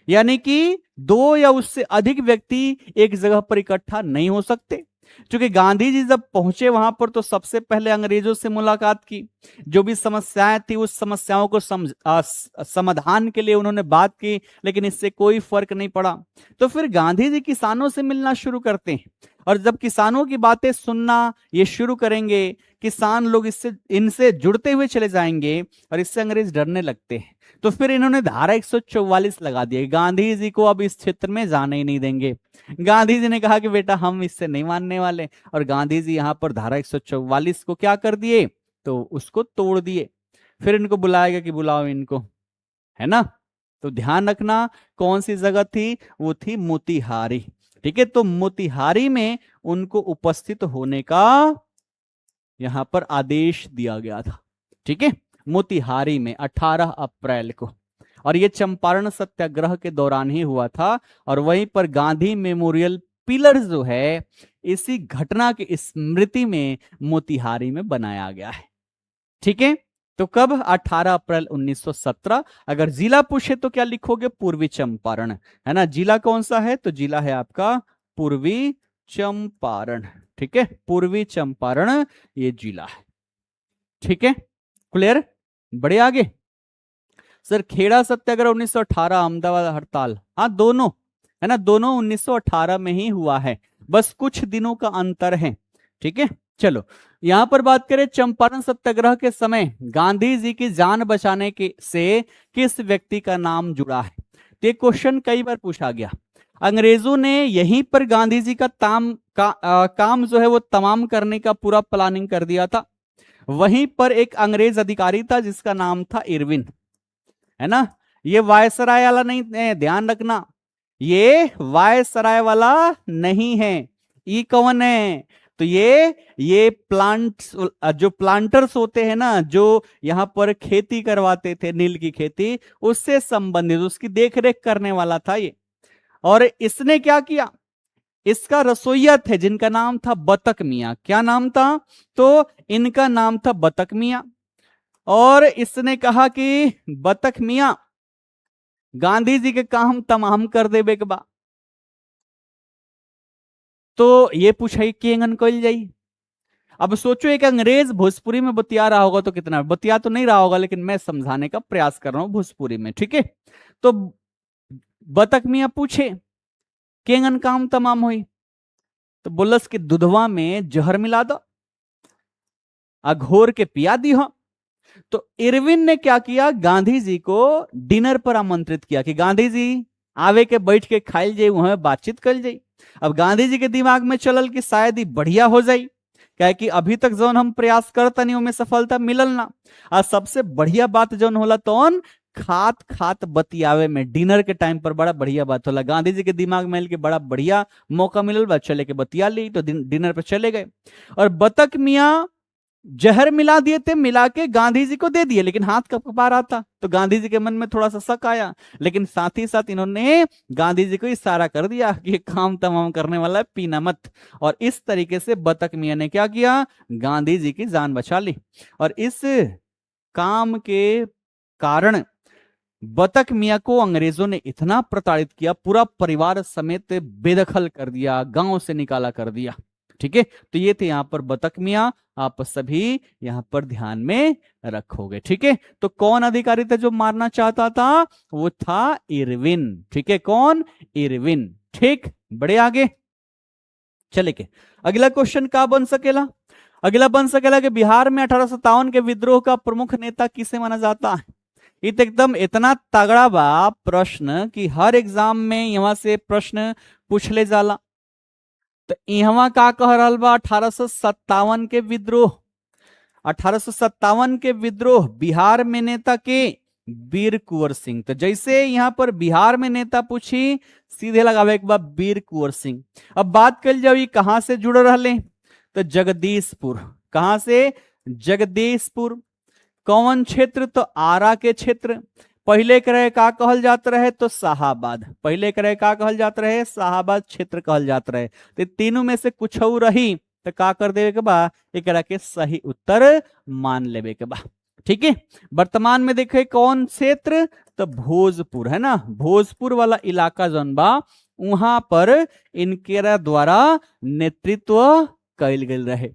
S1: यानी कि 2 या उससे अधिक व्यक्ति एक जगह पर इकट्ठा नहीं हो सकते। क्योंकि गांधी जी जब पहुंचे वहां पर तो सबसे पहले अंग्रेजों से मुलाकात की, जो भी समस्याएं थी उस समस्याओं को समाधान के लिए उन्होंने बात की, लेकिन इससे कोई फर्क नहीं पड़ा। तो फिर गांधी जी किसानों से मिलना शुरू करते हैं, और जब किसानों की बातें सुनना ये शुरू करेंगे, किसान लोग इससे इनसे जुड़ते हुए चले जाएंगे और इससे अंग्रेज डरने लगते हैं। तो फिर इन्होंने धारा 144 लगा दी, गांधी जी को अब इस क्षेत्र में जाने ही नहीं देंगे। गांधी जी ने कहा कि बेटा हम इससे नहीं मानने वाले, और गांधी जी यहां पर धारा 144 को क्या कर दिए, तो उसको तोड़ दिए। फिर इनको बुलाएगा कि बुलाओ इनको, है ना। तो ध्यान रखना कौन सी जगह थी, वो थी मोतिहारी। ठीक है, तो मोतिहारी में उनको उपस्थित होने का यहां पर आदेश दिया गया था। ठीक है, मोतिहारी में 18 अप्रैल को, और ये चंपारण सत्याग्रह के दौरान ही हुआ था। और वहीं पर गांधी मेमोरियल पिलर जो है इसी घटना की स्मृति में मोतिहारी में बनाया गया है। ठीक है, तो कब? 18 अप्रैल 1917। अगर जिला पूछे तो क्या लिखोगे? पूर्वी चंपारण, है ना। जिला कौन सा है? तो जिला है आपका पूर्वी चंपारण। ठीक है, पूर्वी चंपारण ये जिला है। ठीक है, क्लियर? बड़े आगे सर, खेड़ा सत्याग्रह 1918, अहमदाबाद हड़ताल, हाँ दोनों, है ना, दोनों 1918 में ही हुआ है, बस कुछ दिनों का अंतर है। ठीक है, चलो यहां पर बात करें चंपारण सत्याग्रह के समय गांधी जी की जान बचाने के से किस व्यक्ति का नाम जुड़ा है? तो ये क्वेश्चन कई बार पूछा गया। अंग्रेजों ने यहीं पर गांधी जी का काम जो है वो तमाम करने का पूरा प्लानिंग कर दिया था। वहीं पर एक अंग्रेज अधिकारी था जिसका नाम था इरविन, है ना। ये वायसराय वाला नहीं है, ध्यान रखना, ये वायसराय वाला नहीं है। ये कौन है? तो ये प्लांट्स, जो प्लांटर्स होते हैं ना, जो यहां पर खेती करवाते थे, नील की खेती, उससे संबंधित उसकी देखरेख करने वाला था ये। और इसने क्या किया? इसका रसोइया थे जिनका नाम था बतक मियां। क्या नाम था? तो इनका नाम था बतक मियां। और इसने कहा कि बतक मियां गांधी जी के काम तमाम कर देबे के बा। तो ये पूछाई केंगन कल जाई। अब सोचो एक अंग्रेज भोजपुरी में बतिया रहा होगा तो कितना, बतिया तो नहीं रहा होगा लेकिन मैं समझाने का प्रयास कर रहा हूं भोजपुरी में। ठीक है, तो बतक मियां पूछे केंगन काम तमाम हुई, तो बोलस कि दुधवा में जहर मिला दो, अघोर के पिया दी हो। तो इरविन ने क्या किया? गांधी जी को डिनर पर आमंत्रित किया कि गांधी जी आवे के बैठ के खाइल जाई, वहां बातचीत कर जाई। अब गांधी जी के दिमाग में चलल कि शायद ही बढ़िया हो जाई, क्या कि अभी तक जौन हम प्रयास करता नहीं उनमें सफलता मिलल ना। और सबसे बढ़िया बात जौन होला तौन खात खात बतियावे में, डिनर के टाइम पर बड़ा बढ़िया बात होला। गांधी जी के दिमाग में के बड़ा बढ़िया मौका मिलल बा, चले के बतिया ली, तो डिनर पर चले गए। और बतक मियां जहर मिला दिए थे, मिला के गांधी जी को दे दिए, लेकिन हाथ कपा रहा था, तो गांधी जी के मन में थोड़ा सा शक आया। लेकिन साथ ही साथ इन्होंने गांधी जी को इशारा कर दिया कि काम तमाम करने वाला है, पीना मत। और इस तरीके से बतक मियां ने क्या किया? गांधी जी की जान बचा ली। और इस काम के कारण बतक मियां को अंग्रेजों ने इतना प्रताड़ित किया, पूरा परिवार समेत बेदखल कर दिया, गांव से निकाला कर दिया। ठीक है, तो ये थे यहां पर बतक मियां, आप सभी यहां पर ध्यान में रखोगे। ठीक है, तो कौन अधिकारी था जो मारना चाहता था? वो था इरविन। ठीक है, कौन? इरविन। ठीक, बड़े आगे चले के अगला क्वेश्चन क्या बन सकेला? अगला बन सकेला कि बिहार में 1857 के विद्रोह का प्रमुख नेता किसे माना जाता है? ये तो एकदम इतना तगड़ा बा प्रश्न कि हर एग्जाम में यहाँ से प्रश्न पूछ ले जाला। तो यहाँ का कह रहा बा 1857 के विद्रोह, 1857 के विद्रोह बिहार में नेता के वीर कुंवर सिंह। तो जैसे यहाँ पर बिहार में नेता पूछी, सीधे लगावे एक बार वीर कुंवर सिंह। अब बात कर जाओ ये कहां से जुड़ रहे? तो जगदीशपुर। कहां से? जगदीशपुर। कौन क्षेत्र? तो आरा के क्षेत्र। पहले करे का कहल जात रहे? तो शाहाबाद। पहले करे का कहल जात रहे? शाहाबाद क्षेत्र कहल जात रहे। तो तीनों में से कुछ रही तो का कर देवे के बा? एकरा के सही उत्तर मान लेवे के बा। ठीक है, वर्तमान में देखे कौन क्षेत्र? तो भोजपुर, है ना। भोजपुर वाला इलाका जौन बा वहां पर इनके द्वारा नेतृत्व कैल गेल रहे।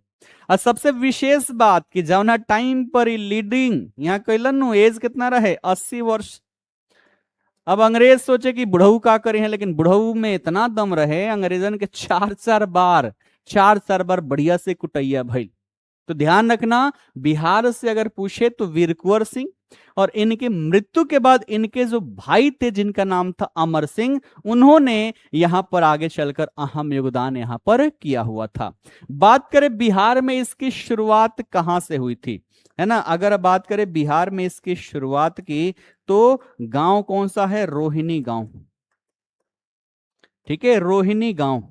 S1: और सबसे विशेष बात कि जौना टाइम पर लीडिंग यहाँ कैलन, एज कितना रहे? 80 वर्ष। अब अंग्रेज सोचे कि बुढ़ऊ का करे हैं, लेकिन बुढ़ऊ में इतना दम रहे अंग्रेजन के चार चार बार बढ़िया से कुटैया भइल। तो ध्यान रखना, बिहार से अगर पूछे तो वीर कुंवर सिंह, और इनके मृत्यु के बाद इनके जो भाई थे जिनका नाम था अमर सिंह, उन्होंने यहां पर आगे चलकर अहम योगदान यहां पर किया हुआ था। बात करें बिहार में इसकी शुरुआत कहां से हुई थी, है ना। अगर बात करें बिहार में इसकी शुरुआत की तो गांव कौन सा है? रोहिणी गांव। ठीक है, रोहिणी गांव।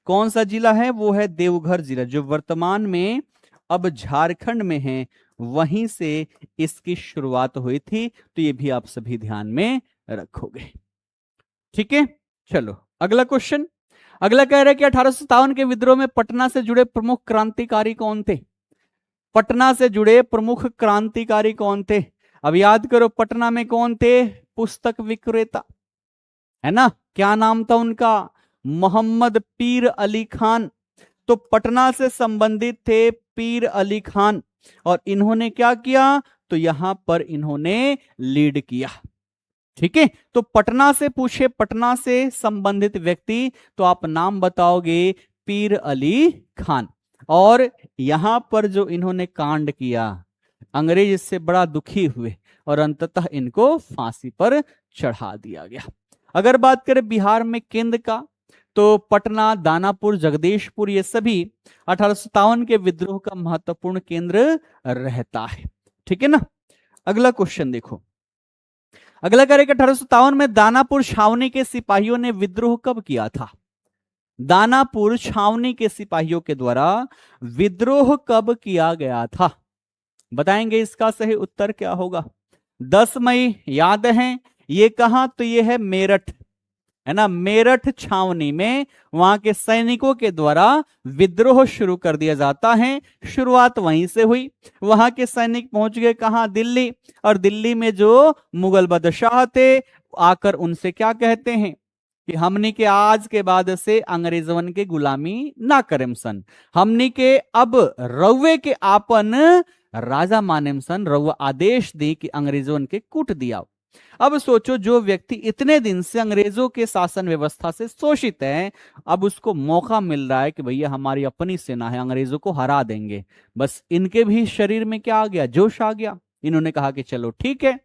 S1: कौन सा जिला है? वो है देवघर जिला, जो वर्तमान में अब झारखंड में है, वहीं से इसकी शुरुआत हुई थी। तो ये भी आप सभी ध्यान में रखोगे। ठीक है, चलो अगला क्वेश्चन। अगला कह रहा है कि 1857 के विद्रोह में पटना से जुड़े प्रमुख क्रांतिकारी कौन थे? पटना से जुड़े प्रमुख क्रांतिकारी कौन थे? अब याद करो, पटना में कौन थे? पुस्तक विक्रेता, है ना? क्या नाम था उनका? मोहम्मद पीर अली खान। तो पटना से संबंधित थे पीर अली खान, और इन्होंने क्या किया? तो यहां पर इन्होंने लीड किया। ठीक है, तो पटना से पूछे, पटना से संबंधित व्यक्ति, तो आप नाम बताओगे पीर अली खान। और यहां पर जो इन्होंने कांड किया, अंग्रेज इससे बड़ा दुखी हुए और अंततः इनको फांसी पर चढ़ा दिया गया। अगर बात करें बिहार में केंद्र का, तो पटना, दानापुर, जगदीशपुर, ये सभी 1857 के विद्रोह का महत्वपूर्ण केंद्र रहता है। ठीक है ना? अगला क्वेश्चन देखो। अगला करें कि 1857 में दानापुर छावनी के सिपाहियों ने विद्रोह कब किया था? दानापुर छावनी के सिपाहियों के द्वारा विद्रोह कब किया गया था? बताएंगे इसका सही उत्तर क्या होगा? 10 मई याद है। ये कहां? तो ये है मेरठ, है ना? मेरठ छावनी में वहां के सैनिकों के द्वारा विद्रोह शुरू कर दिया जाता है। शुरुआत वहीं से हुई। वहां के सैनिक पहुंच गए कहां? दिल्ली। और दिल्ली में जो मुगल बादशाह थे, आकर उनसे क्या कहते हैं कि हमनी के आज के बाद से अंग्रेजवन के गुलामी ना करें सन, हमनी के अब रउवे के आपन राजा मानेम सन, रउवा आदेश दी कि अंग्रेजवन के कूट दिया। अब सोचो, जो व्यक्ति इतने दिन से अंग्रेजों के शासन व्यवस्था से शोषित है, अब उसको मौका मिल रहा है कि भैया हमारी अपनी सेना है, अंग्रेजों को हरा देंगे। बस इनके भी शरीर में क्या आ गया? जोश आ गया। इन्होंने कहा कि चलो ठीक है।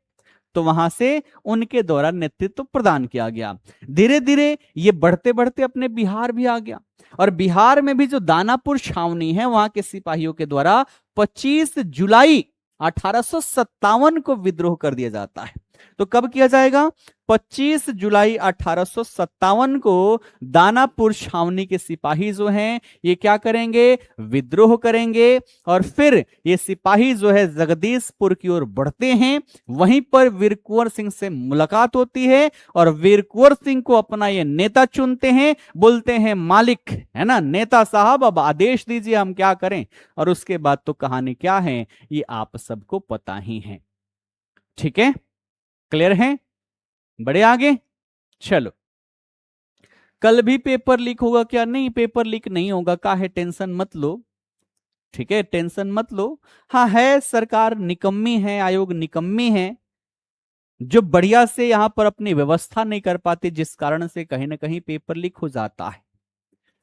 S1: तो वहां से उनके द्वारा नेतृत्व प्रदान किया गया। धीरे धीरे ये बढ़ते बढ़ते अपने बिहार भी आ गया, और बिहार में भी जो दानापुर छावनी है, वहां के सिपाहियों के द्वारा 25 जुलाई 1857 को विद्रोह कर दिया जाता है। तो कब किया जाएगा? 25 जुलाई 1857 को दानापुर छावनी के सिपाही जो हैं, ये क्या करेंगे? विद्रोह करेंगे। और फिर ये सिपाही जो है जगदीशपुर की ओर बढ़ते हैं। वहीं पर वीर कुंवर सिंह से मुलाकात होती है, और वीर कुंवर सिंह को अपना ये नेता चुनते हैं। बोलते हैं मालिक, है ना, नेता साहब अब आदेश दीजिए, हम क्या करें। और उसके बाद तो कहानी क्या है, ये आप सबको पता ही है। ठीक है, क्लियर है? बड़े आगे चलो। कल भी पेपर लीक होगा क्या? नहीं, पेपर लीक नहीं होगा। का है, टेंशन मत लो। ठीक है, टेंशन मत लो। हाँ है, सरकार निकम्मी है, आयोग निकम्मी है, जो बढ़िया से यहां पर अपनी व्यवस्था नहीं कर पाती, जिस कारण से कहीं ना कहीं पेपर लीक हो जाता है।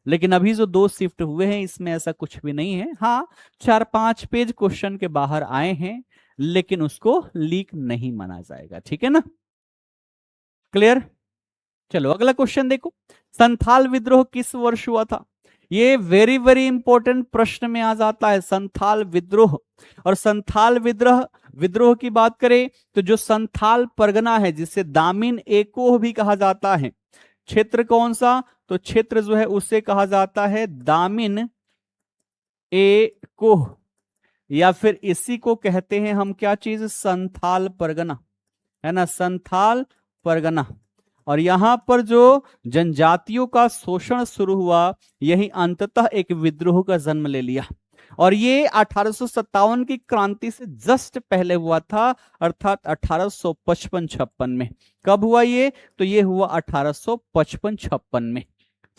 S1: लेकिन अभी जो 2 शिफ्ट हुए हैं, इसमें ऐसा कुछ भी नहीं है। हाँ, 4-5 पेज क्वेश्चन के बाहर आए हैं, लेकिन उसको लीक नहीं माना जाएगा। ठीक है ना? क्लियर? चलो अगला क्वेश्चन देखो। संथाल विद्रोह किस वर्ष हुआ था? ये वेरी वेरी इंपॉर्टेंट प्रश्न में आ जाता है, संथाल विद्रोह। और संथाल विद्रोह की बात करें तो जो संथाल परगना है, जिसे दामिन एकोह भी कहा जाता है, क्षेत्र कौन सा? तो क्षेत्र जो है उसे कहा जाता है दामिन एकोह, या फिर इसी को कहते हैं हम क्या चीज? संथाल परगना, है ना? संथाल परगना। और यहां पर जो जनजातियों का शोषण शुरू हुआ, यही अंततः एक विद्रोह का जन्म ले लिया। और ये 1857 की क्रांति से जस्ट पहले हुआ था, अर्थात 1855-56 में। कब हुआ ये? तो ये हुआ 1855-56 में।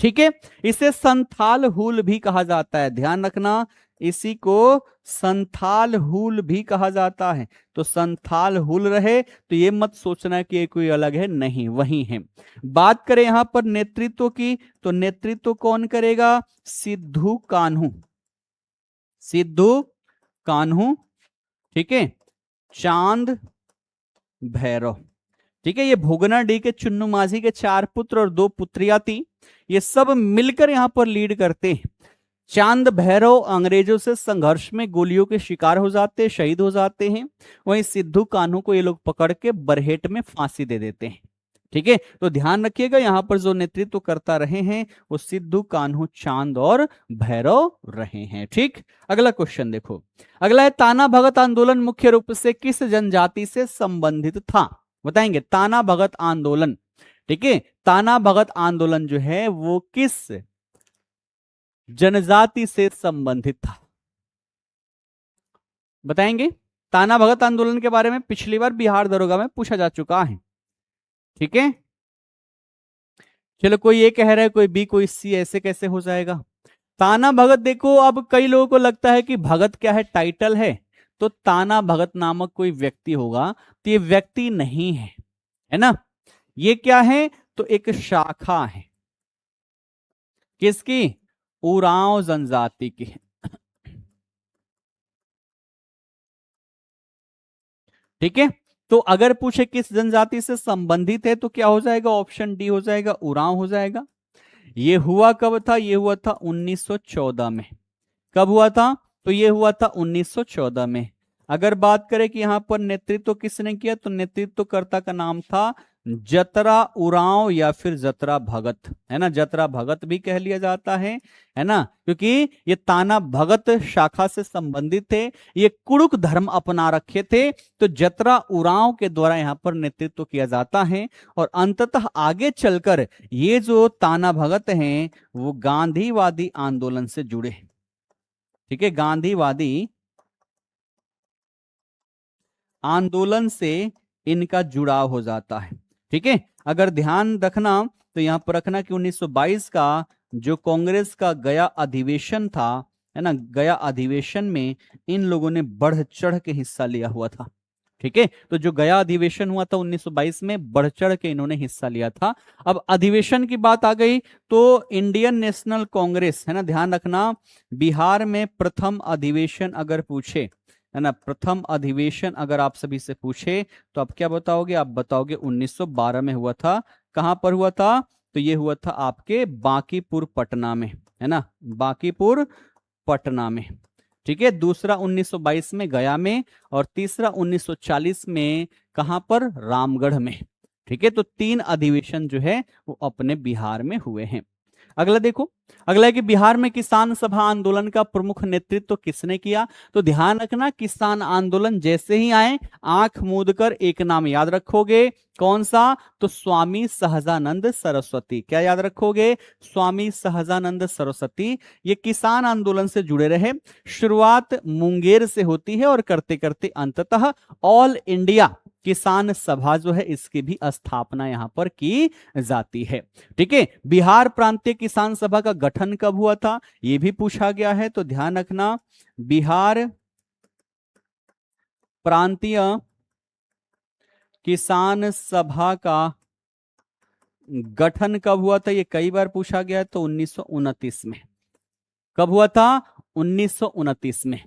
S1: ठीक है, इसे संथाल हुल भी कहा जाता है, ध्यान रखना, इसी को संथाल हुल भी कहा जाता है। तो संथाल हुल रहे, तो ये मत सोचना कि ये कोई अलग है, नहीं, वही है। बात करें यहां पर नेतृत्व की, तो नेतृत्व कौन करेगा? सिद्धू कान्हू, सिद्धू कान्हू। ठीक है, चांद भैरव। ठीक है, ये भोगनाडीह के चुन्नू माझी के 4 पुत्र और 2 पुत्रियां थी। ये सब मिलकर यहां पर लीड करते हैं। चांद भैरव अंग्रेजों से संघर्ष में गोलियों के शिकार हो जाते, शहीद हो जाते हैं। वहीं सिद्धू कान्हू को ये लोग पकड़ के बरहेट में फांसी दे देते हैं। ठीक है, तो ध्यान रखिएगा यहां पर जो नेतृत्व करता रहे हैं वो सिद्धू, कान्हू, चांद और भैरव रहे हैं। ठीक, अगला क्वेश्चन देखो। अगला है, ताना भगत आंदोलन मुख्य रूप से किस जनजाति से संबंधित था? बताएंगे, ताना भगत आंदोलन, ठीक है, ताना भगत आंदोलन जो है वो किस जनजाति से संबंधित था? बताएंगे। ताना भगत आंदोलन के बारे में पिछली बार बिहार दरोगा में पूछा जा चुका है। ठीक है, चलो, कोई ए कह रहा है, कोई बी, कोई सी, ऐसे कैसे हो जाएगा? ताना भगत, देखो अब कई लोगों को लगता है कि भगत क्या है, टाइटल है, तो ताना भगत नामक कोई व्यक्ति होगा, तो ये व्यक्ति नहीं है ना, ये क्या है, तो एक शाखा है। किसकी? उरांव जनजाति की। ठीक है, तो अगर पूछे किस जनजाति से संबंधित है तो क्या हो जाएगा? ऑप्शन डी हो जाएगा, उरांव हो जाएगा। ये हुआ कब था? ये हुआ था 1914 में। कब हुआ था? तो ये हुआ था 1914 में। अगर बात करें कि यहां पर नेतृत्व किसने किया, तो नेतृत्वकर्ता का नाम था जतरा उरांव या फिर जतरा भगत, है ना, जतरा भगत भी कह लिया जाता है ना, क्योंकि ये ताना भगत शाखा से संबंधित थे, ये कुड़ुक धर्म अपना रखे थे, तो जतरा उरांव के द्वारा यहां पर नेतृत्व किया जाता है। और अंततः आगे चलकर ये जो ताना भगत हैं वो गांधीवादी आंदोलन से जुड़े। ठीक है, गांधीवादी आंदोलन से इनका जुड़ाव हो जाता है। ठीक है, अगर ध्यान रखना तो यहां पर रखना कि 1922 का जो कांग्रेस का गया अधिवेशन था, है ना, गया अधिवेशन में इन लोगों ने बढ़ चढ़ के हिस्सा लिया हुआ था। ठीक है, तो जो गया अधिवेशन हुआ था 1922 में, बढ़ चढ़ के इन्होंने हिस्सा लिया था। अब अधिवेशन की बात आ गई तो इंडियन नेशनल कांग्रेस, है ना, ध्यान रखना, बिहार में प्रथम अधिवेशन अगर पूछे, है ना, प्रथम अधिवेशन अगर आप सभी से पूछे तो आप क्या बताओगे? आप बताओगे 1912 में हुआ था। कहां पर हुआ था? तो ये हुआ था आपके बांकीपुर पटना में, है ना, बांकीपुर पटना में। ठीक है, दूसरा 1922 में गया में, और तीसरा 1940 में कहां पर? रामगढ़ में। ठीक है, तो 3 अधिवेशन जो है वो अपने बिहार में हुए हैं। अगला देखो, अगला है कि बिहार में किसान सभा आंदोलन का प्रमुख नेतृत्व किसने किया? तो ध्यान रखना, किसान आंदोलन जैसे ही आए आंख मूंद कर एक नाम याद रखोगे। कौन सा? तो स्वामी सहजानंद सरस्वती। क्या याद रखोगे? स्वामी सहजानंद सरस्वती। ये किसान आंदोलन से जुड़े रहे। शुरुआत मुंगेर से होती है और करते करते अंततः ऑल इंडिया किसान सभा जो है इसकी भी स्थापना यहां पर की जाती है। ठीक है, बिहार प्रांतीय किसान सभा का गठन कब हुआ था? यह भी पूछा गया है, तो ध्यान रखना, बिहार प्रांतीय किसान सभा का गठन कब हुआ था? ये कई बार पूछा गया है, तो 1929 में। कब हुआ था? 1929 में।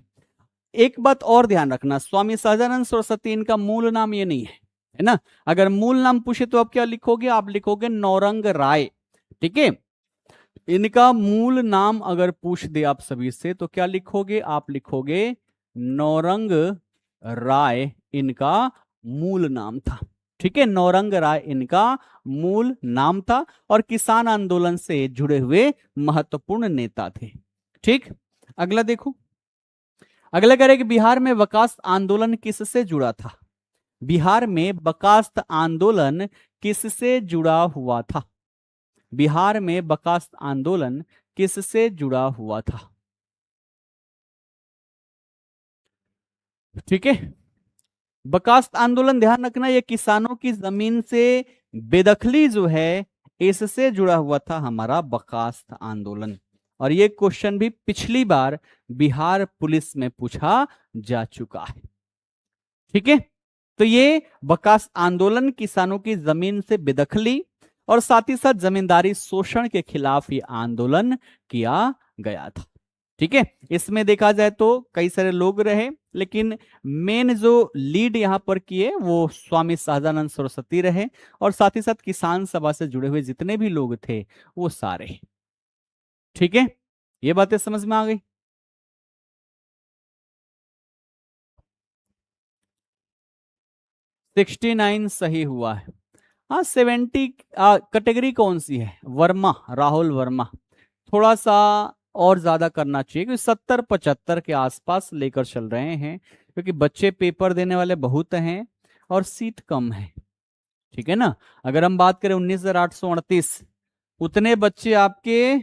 S1: एक बात और ध्यान रखना, स्वामी सहजानंद सरस्वती इनका मूल नाम ये नहीं है ना। अगर मूल नाम पूछे तो आप क्या लिखोगे? आप लिखोगे नौरंग राय। ठीक है, इनका मूल नाम अगर पूछ दे आप सभी से तो क्या लिखोगे? आप लिखोगे नौरंग राय इनका मूल नाम था। ठीक है, नौरंग राय इनका मूल नाम था और किसान आंदोलन से जुड़े हुए महत्वपूर्ण नेता थे। ठीक, अगला देखो, अगला कह रहे कि बिहार में बकास्त आंदोलन किससे जुड़ा था? बिहार में बकास्त आंदोलन किससे जुड़ा हुआ था? बिहार में बकास्त आंदोलन किससे जुड़ा हुआ था? ठीक है, बकास्त आंदोलन ध्यान रखना, ये किसानों की जमीन से बेदखली जो है इससे जुड़ा हुआ था हमारा बकास्त आंदोलन। और ये क्वेश्चन भी पिछली बार बिहार पुलिस में पूछा जा चुका है। ठीक है, तो ये बकास्त आंदोलन किसानों की जमीन से बेदखली और साथ ही साथ जमींदारी शोषण के खिलाफ ये आंदोलन किया गया था। ठीक है, इसमें देखा जाए तो कई सारे लोग रहे, लेकिन मेन जो लीड यहां पर किए वो स्वामी सहजानंद सरस्वती रहे, और साथ ही साथ किसान सभा से जुड़े हुए जितने भी लोग थे वो सारे। ठीक है, ये बातें समझ में आ गई? 69 सही हुआ है। हाँ 70 कैटेगरी कौन सी है, वर्मा, राहुल वर्मा। थोड़ा सा और ज्यादा करना चाहिए क्योंकि 70-75 के आसपास लेकर चल रहे हैं, क्योंकि बच्चे पेपर देने वाले बहुत हैं और सीट कम है। ठीक है ना। अगर हम बात करें 19,838, उतने बच्चे आपके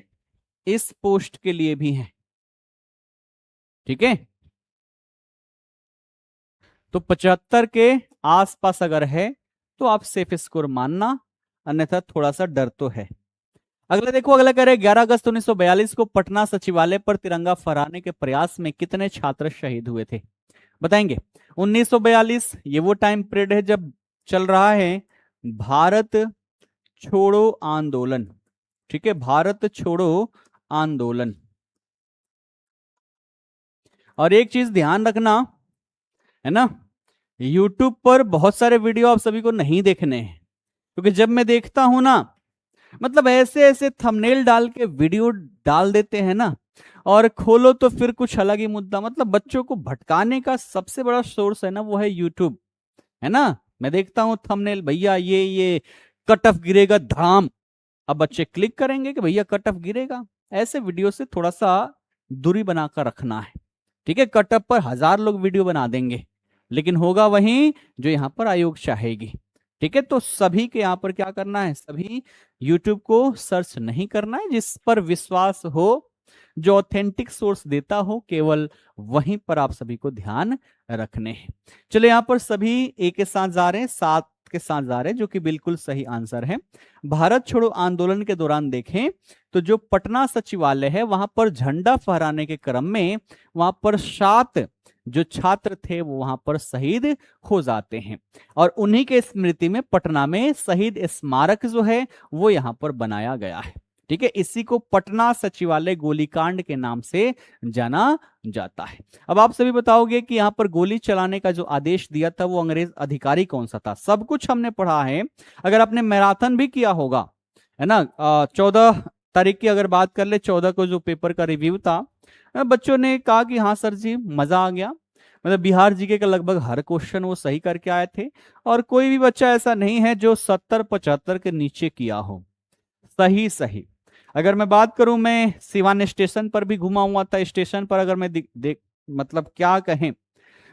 S1: इस पोस्ट के लिए भी हैं। ठीक है, तो 75 के आसपास अगर है तो आप सेफ स्कोर मानना, अन्यथा थोड़ा सा डर तो है। अगला देखो, अगला कह रहे 11 अगस्त 1942 को पटना सचिवालय पर तिरंगा फहराने के प्रयास में कितने छात्र शहीद हुए थे, बताएंगे। 1942 ये वो टाइम पीरियड है जब चल रहा है भारत छोड़ो आंदोलन। ठीक है, भारत छोड़ो आंदोलन। और एक चीज ध्यान रखना है ना, YouTube पर बहुत सारे वीडियो आप सभी को नहीं देखने हैं, क्योंकि जब मैं देखता हूं ना, मतलब ऐसे ऐसे थंबनेल डाल के वीडियो डाल देते हैं ना, और खोलो तो फिर कुछ अलग ही मुद्दा। मतलब बच्चों को भटकाने का सबसे बड़ा सोर्स है ना, वो है यूट्यूब, है ना। मैं देखता हूं थंबनेल, भैया ये कट ऑफ गिरेगा धाम, अब बच्चे क्लिक करेंगे कि भैया कट ऑफ गिरेगा। ऐसे वीडियो से थोड़ा सा दूरी बनाकर रखना है। ठीक है, कट ऑफ पर 1000 लोग वीडियो बना देंगे, लेकिन होगा वही जो यहां पर आयोग चाहेगी। ठीक है, तो सभी के यहां पर क्या करना है, सभी YouTube को सर्च नहीं करना है, जिस पर विश्वास हो, जो ऑथेंटिक सोर्स देता हो, केवल वहीं पर आप सभी को ध्यान रखने हैं। चलो यहां पर सभी एक के साथ जा रहे हैं, 7 के साथ जा रहे हैं, जो कि बिल्कुल सही आंसर है। भारत छोड़ो आंदोलन के दौरान देखें तो जो पटना सचिवालय है वहां पर झंडा फहराने के क्रम में वहां पर 7 जो छात्र थे वो वहां पर शहीद हो जाते हैं, और उन्हीं के स्मृति में पटना में शहीद स्मारक जो है वो यहां पर बनाया गया है। ठीक है, इसी को पटना सचिवालय गोलीकांड के नाम से जाना जाता है। अब आप सभी बताओगे कि यहां पर गोली चलाने का जो आदेश दिया था वो अंग्रेज अधिकारी कौन सा था। सब कुछ हमने पढ़ा है, अगर आपने मैराथन भी किया होगा, है ना। 14 तारीख की अगर बात कर ले, 14 को जो पेपर का रिव्यू था, बच्चों ने कहा कि हाँ सर जी मजा आ गया। मतलब बिहार जीके का लगभग हर क्वेश्चन वो सही करके आए थे, और कोई भी बच्चा ऐसा नहीं है जो 70-75 के नीचे किया हो। सही सही। अगर मैं बात करूं, मैं सिवान स्टेशन पर भी घुमा हुआ था। स्टेशन पर अगर मैं देख मतलब क्या कहें,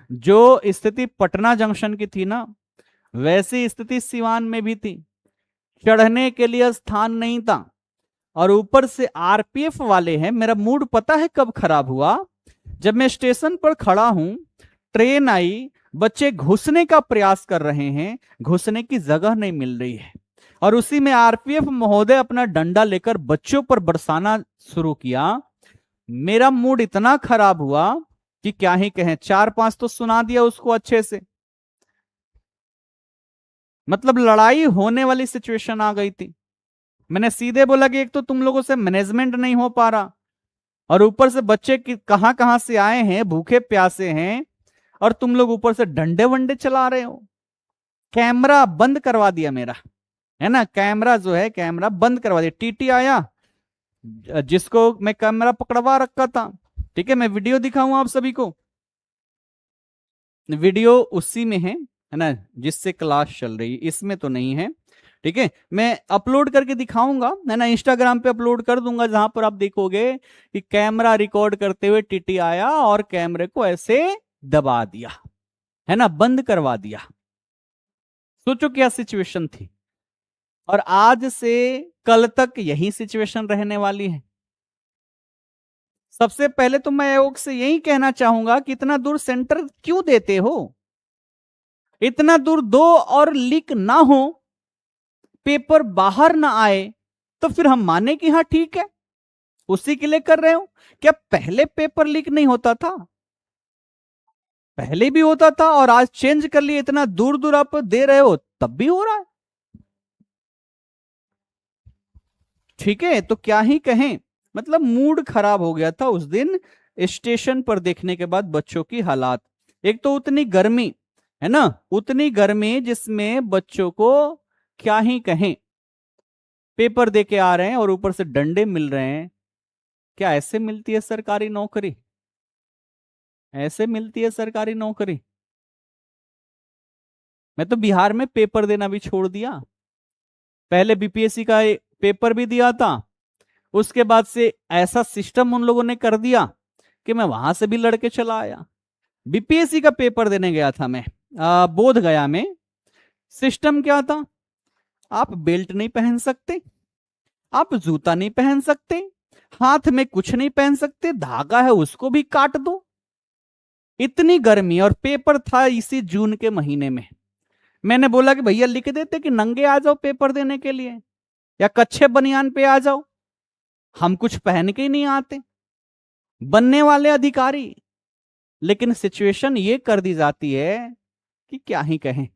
S1: जो स्थिति पटना जंक्शन की थी ना, वैसी स्थिति सिवान में भी थी। चढ़ने के लिए स्थान नहीं था, और ऊपर से आरपीएफ वाले हैं। मेरा मूड पता है कब खराब हुआ, जब मैं स्टेशन पर खड़ा हूं, ट्रेन आई, बच्चे घुसने का प्रयास कर रहे हैं, घुसने की जगह नहीं मिल रही है, और उसी में आरपीएफ महोदय अपना डंडा लेकर बच्चों पर बरसाना शुरू किया। मेरा मूड इतना खराब हुआ कि क्या ही कहें। 4-5 तो सुना दिया उसको अच्छे से, मतलब लड़ाई होने वाली सिचुएशन आ गई थी। मैंने सीधे बोला कि एक तो तुम लोगों से मैनेजमेंट नहीं हो पा रहा, और ऊपर से बच्चे कहां कहां से आए हैं, भूखे प्यासे हैं, और तुम लोग ऊपर से डंडे वंडे चला रहे हो। कैमरा बंद करवा दिया मेरा, है ना। कैमरा जो है, कैमरा बंद करवा दिया। टीटी आया, जिसको मैं कैमरा पकड़वा रखा था। ठीक है, मैं वीडियो दिखाऊं आप सभी को, वीडियो उसी में है ना, जिससे क्लास चल रही है, इसमें तो नहीं है। ठीक है, मैं अपलोड करके दिखाऊंगा, है ना, इंस्टाग्राम पे अपलोड कर दूंगा, जहां पर आप देखोगे कि कैमरा रिकॉर्ड करते हुए टीटी आया और कैमरे को ऐसे दबा दिया, है ना, बंद करवा दिया। सोचो क्या सिचुएशन थी। और आज से कल तक यही सिचुएशन रहने वाली है। सबसे पहले तो मैं आयोग से यही कहना चाहूंगा कि इतना दूर सेंटर क्यों देते हो, इतना दूर दो और लीक ना हो, पेपर बाहर ना आए, तो फिर हम माने कि हाँ ठीक है, उसी के लिए कर रहे हो। क्या पहले पेपर लीक नहीं होता था? पहले भी होता था, और आज चेंज कर लिए, इतना दूर दूर आप दे रहे हो तब भी हो रहा है। ठीक है, तो क्या ही कहें, मतलब मूड खराब हो गया था उस दिन स्टेशन पर देखने के बाद बच्चों की हालात। एक तो उतनी गर्मी, है ना, उतनी गर्मी जिसमें बच्चों को क्या ही कहें, पेपर दे के आ रहे हैं और ऊपर से डंडे मिल रहे हैं। क्या ऐसे मिलती है सरकारी नौकरी? ऐसे मिलती है सरकारी नौकरी? मैं तो बिहार में पेपर देना भी छोड़ दिया। पहले बीपीएससी का पेपर भी दिया था, उसके बाद से ऐसा सिस्टम उन लोगों ने कर दिया कि मैं वहां से भी लड़के चला आया। बीपीएससी का पेपर देने गया था मैं बोध गया में। सिस्टम क्या था, आप बेल्ट नहीं पहन सकते, आप जूता नहीं पहन सकते, हाथ में कुछ नहीं पहन सकते, धागा है उसको भी काट दो। इतनी गर्मी, और पेपर था इसी जून के महीने में। मैंने बोला कि भैया लिख देते कि नंगे आ जाओ पेपर देने के लिए, या कच्छे बनियान पे आ जाओ, हम कुछ पहन के ही नहीं आते, बनने वाले अधिकारी। लेकिन सिचुएशन ये कर दी जाती है कि क्या ही कहें।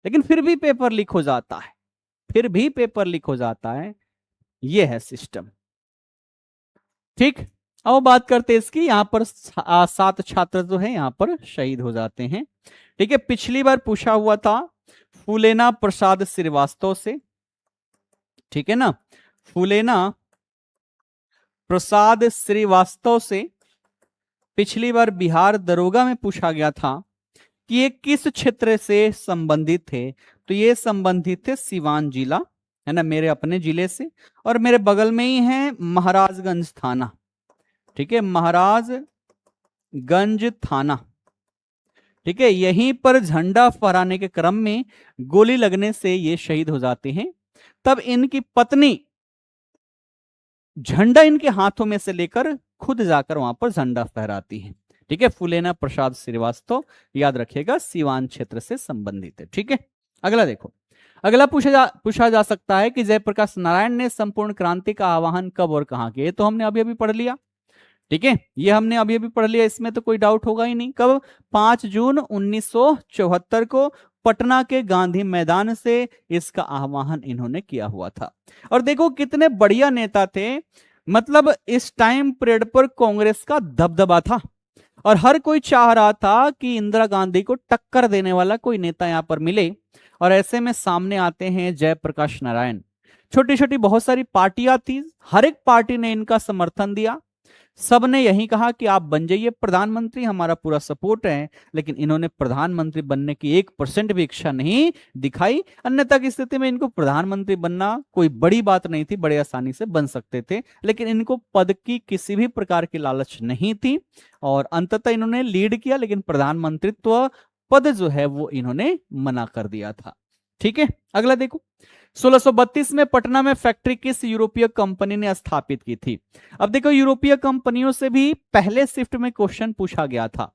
S1: लेकिन फिर भी पेपर लीक हो जाता है, फिर भी पेपर लीक हो जाता है। ये है सिस्टम। ठीक, अब बात करते हैं इसकी। यहां पर 7 छात्र जो है यहां पर शहीद हो जाते हैं। ठीक है, पिछली बार पूछा हुआ था फूलेना प्रसाद श्रीवास्तव से, ठीक है ना, फूलेना प्रसाद श्रीवास्तव से पिछली बार बिहार दरोगा में पूछा गया था कि ये किस क्षेत्र से संबंधित थे। तो ये संबंधित थे सीवान जिला, है ना, मेरे अपने जिले से, और मेरे बगल में ही है महाराजगंज थाना। ठीक है, महाराजगंज थाना। ठीक है, यहीं पर झंडा फहराने के क्रम में गोली लगने से ये शहीद हो जाते हैं। तब इनकी पत्नी झंडा इनके हाथों में से लेकर खुद जाकर वहां पर झंडा फहराती है। ठीक है, फूलेना प्रसाद श्रीवास्तव, याद रखिएगा, सीवान क्षेत्र से संबंधित है। ठीक है, अगला देखो। अगला पूछा जा सकता है कि जयप्रकाश नारायण ने संपूर्ण क्रांति का आह्वान कब और कहां किया। तो हमने अभी अभी पढ़ लिया। ठीक है, ये हमने अभी अभी पढ़ लिया, इसमें तो कोई डाउट होगा ही नहीं। कब? 5 जून 1974 को पटना के गांधी मैदान से इसका आह्वान इन्होंने किया हुआ था। और देखो कितने बढ़िया नेता थे, मतलब इस टाइम पीरियड पर कांग्रेस का दबदबा था, और हर कोई चाह रहा था कि इंदिरा गांधी को टक्कर देने वाला कोई नेता यहां पर मिले। और ऐसे में सामने आते हैं जयप्रकाश नारायण। छोटी छोटी बहुत सारी पार्टियां थी, हर एक पार्टी ने इनका समर्थन दिया, सबने यही कहा कि आप बन जाइए प्रधानमंत्री, हमारा पूरा सपोर्ट है। लेकिन इन्होंने प्रधानमंत्री बनने की 1% भी इच्छा नहीं दिखाई। अन्यथा की स्थिति में इनको प्रधानमंत्री बनना कोई बड़ी बात नहीं थी, बड़े आसानी से बन सकते थे। लेकिन इनको पद की किसी भी प्रकार की लालच नहीं थी, और अंततः इन्होंने लीड किया, लेकिन प्रधानमंत्रित्व पद जो है वो इन्होंने मना कर दिया था। ठीक है, अगला देखो। 1632 में पटना में फैक्ट्री किस यूरोपीय कंपनी ने स्थापित की थी। अब देखो, यूरोपीय कंपनियों से भी पहले शिफ्ट में क्वेश्चन पूछा गया था।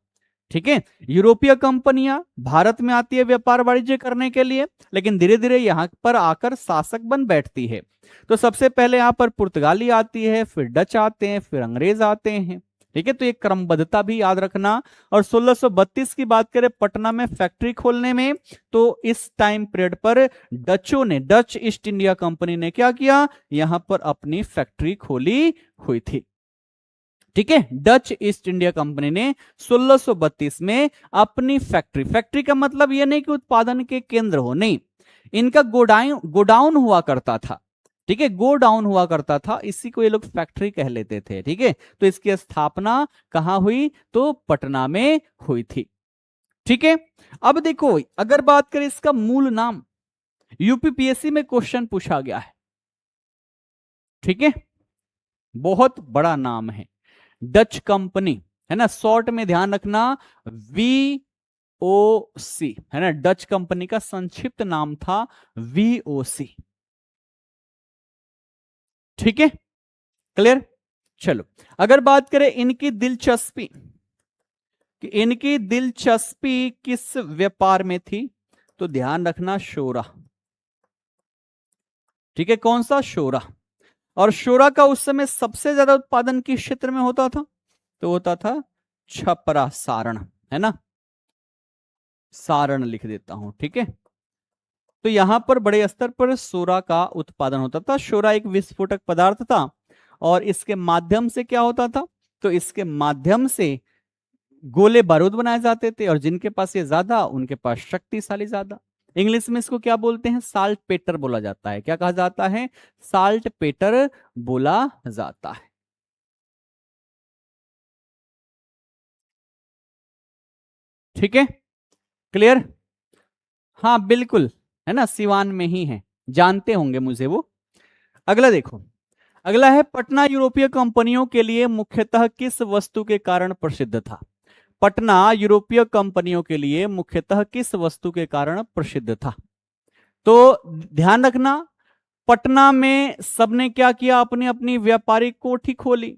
S1: ठीक है, यूरोपीय कंपनियां भारत में आती है व्यापार वाणिज्य करने के लिए, लेकिन धीरे धीरे यहां पर आकर शासक बन बैठती है। तो सबसे पहले यहां पर पुर्तगाली आती है, फिर डच आते हैं, फिर अंग्रेज आते हैं। ठीक है, तो ये क्रमबद्धता भी याद रखना। और 1632 की बात करें पटना में फैक्ट्री खोलने में, तो इस टाइम पीरियड पर डचों ने, डच ईस्ट इंडिया कंपनी ने क्या किया, यहां पर अपनी फैक्ट्री खोली हुई थी। ठीक है, डच ईस्ट इंडिया कंपनी ने 1632 में अपनी फैक्ट्री, फैक्ट्री का मतलब यह नहीं कि उत्पादन के केंद्र हो, नहीं, इनका गोडाउन हुआ करता था। ठीक है, गो डाउन हुआ करता था, इसी को ये लोग फैक्ट्री कह लेते थे। ठीक है, तो इसकी स्थापना कहां हुई, तो पटना में हुई थी। ठीक है, अब देखो, अगर बात करें इसका मूल नाम, यूपीपीएससी में क्वेश्चन पूछा गया है। ठीक है, बहुत बड़ा नाम है, डच कंपनी, है ना, शॉर्ट में ध्यान रखना VOC, है ना, डच कंपनी का संक्षिप्त नाम था VOC। ठीक है, क्लियर। चलो, अगर बात करें इनकी दिलचस्पी, कि इनकी दिलचस्पी किस व्यापार में थी, तो ध्यान रखना शोरा। ठीक है, कौन सा, शोरा। और शोरा का उस समय सबसे ज्यादा उत्पादन किस क्षेत्र में होता था, तो होता था छपरा, सारण, है ना, सारण लिख देता हूं। ठीक है, तो यहां पर बड़े स्तर पर सोरा का उत्पादन होता था। शोरा एक विस्फोटक पदार्थ था, और इसके माध्यम से क्या होता था, तो इसके माध्यम से गोले बारूद बनाए जाते थे, और जिनके पास ये ज्यादा, उनके पास शक्तिशाली ज्यादा। इंग्लिश में इसको क्या बोलते हैं, साल्ट पेटर बोला जाता है। क्या कहा जाता है, साल्ट पेटर बोला जाता है। ठीक है, क्लियर। हाँ बिल्कुल, है ना, सिवान में ही है, जानते होंगे मुझे वो। अगला देखो, अगला है पटना यूरोपीय कंपनियों के लिए मुख्यतः किस वस्तु के कारण प्रसिद्ध था? पटना यूरोपीय कंपनियों के लिए मुख्यतः किस वस्तु के कारण प्रसिद्ध था? तो ध्यान रखना, पटना में सबने क्या किया, अपनी अपनी व्यापारिक कोठी खोली,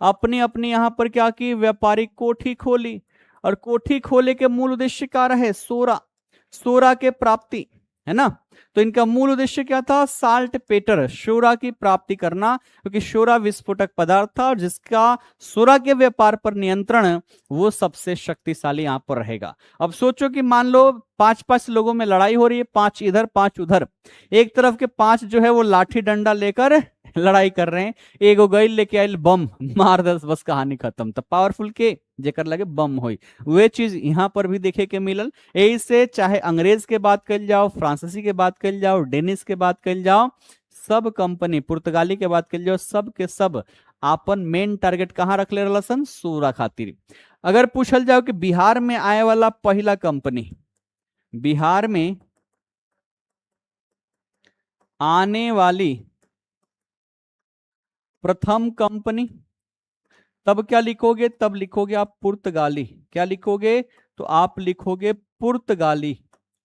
S1: अपनी अपनी यहां पर क्या की, व्यापारिक कोठी खोली। और कोठी खोले के मूल उद्देश्य क्या रहे? सोरा, सोरा के प्राप्ति, है ना। तो इनका मूल उद्देश्य क्या था? साल्ट पेटर, शोरा की प्राप्ति करना, क्योंकि शोरा विस्फोटक पदार्थ था और जिसका सोरा के व्यापार पर नियंत्रण, वो सबसे शक्तिशाली यहां पर रहेगा। अब सोचो कि मान लो 5-5 लोगों में लड़ाई हो रही है, 5 इधर 5 उधर, एक तरफ के 5 जो है वो लाठी डंडा लेकर लड़ाई कर रहे हैं, एगो गई लेके आयल बम मार दस, बस कहानी खत्म। तो पावरफुल के जेकर लगे बम होई, वे चीज यहां पर भी देखे के मिलल। यही से चाहे अंग्रेज के बात कल जाओ, फ्रांसीसी के बात कल जाओ, डेनिश के बात कल जाओ, सब कंपनी, पुर्तगाली के बात कल जाओ, सब के सब आपन मेन टारगेट कहां रख ले रहा? सोरा खातिर। अगर पूछल जाओ कि बिहार में आए वाला पहला कंपनी, बिहार में आने वाली प्रथम कंपनी, तब क्या लिखोगे? तब लिखोगे आप पुर्तगाली। क्या लिखोगे? तो आप लिखोगे पुर्तगाली।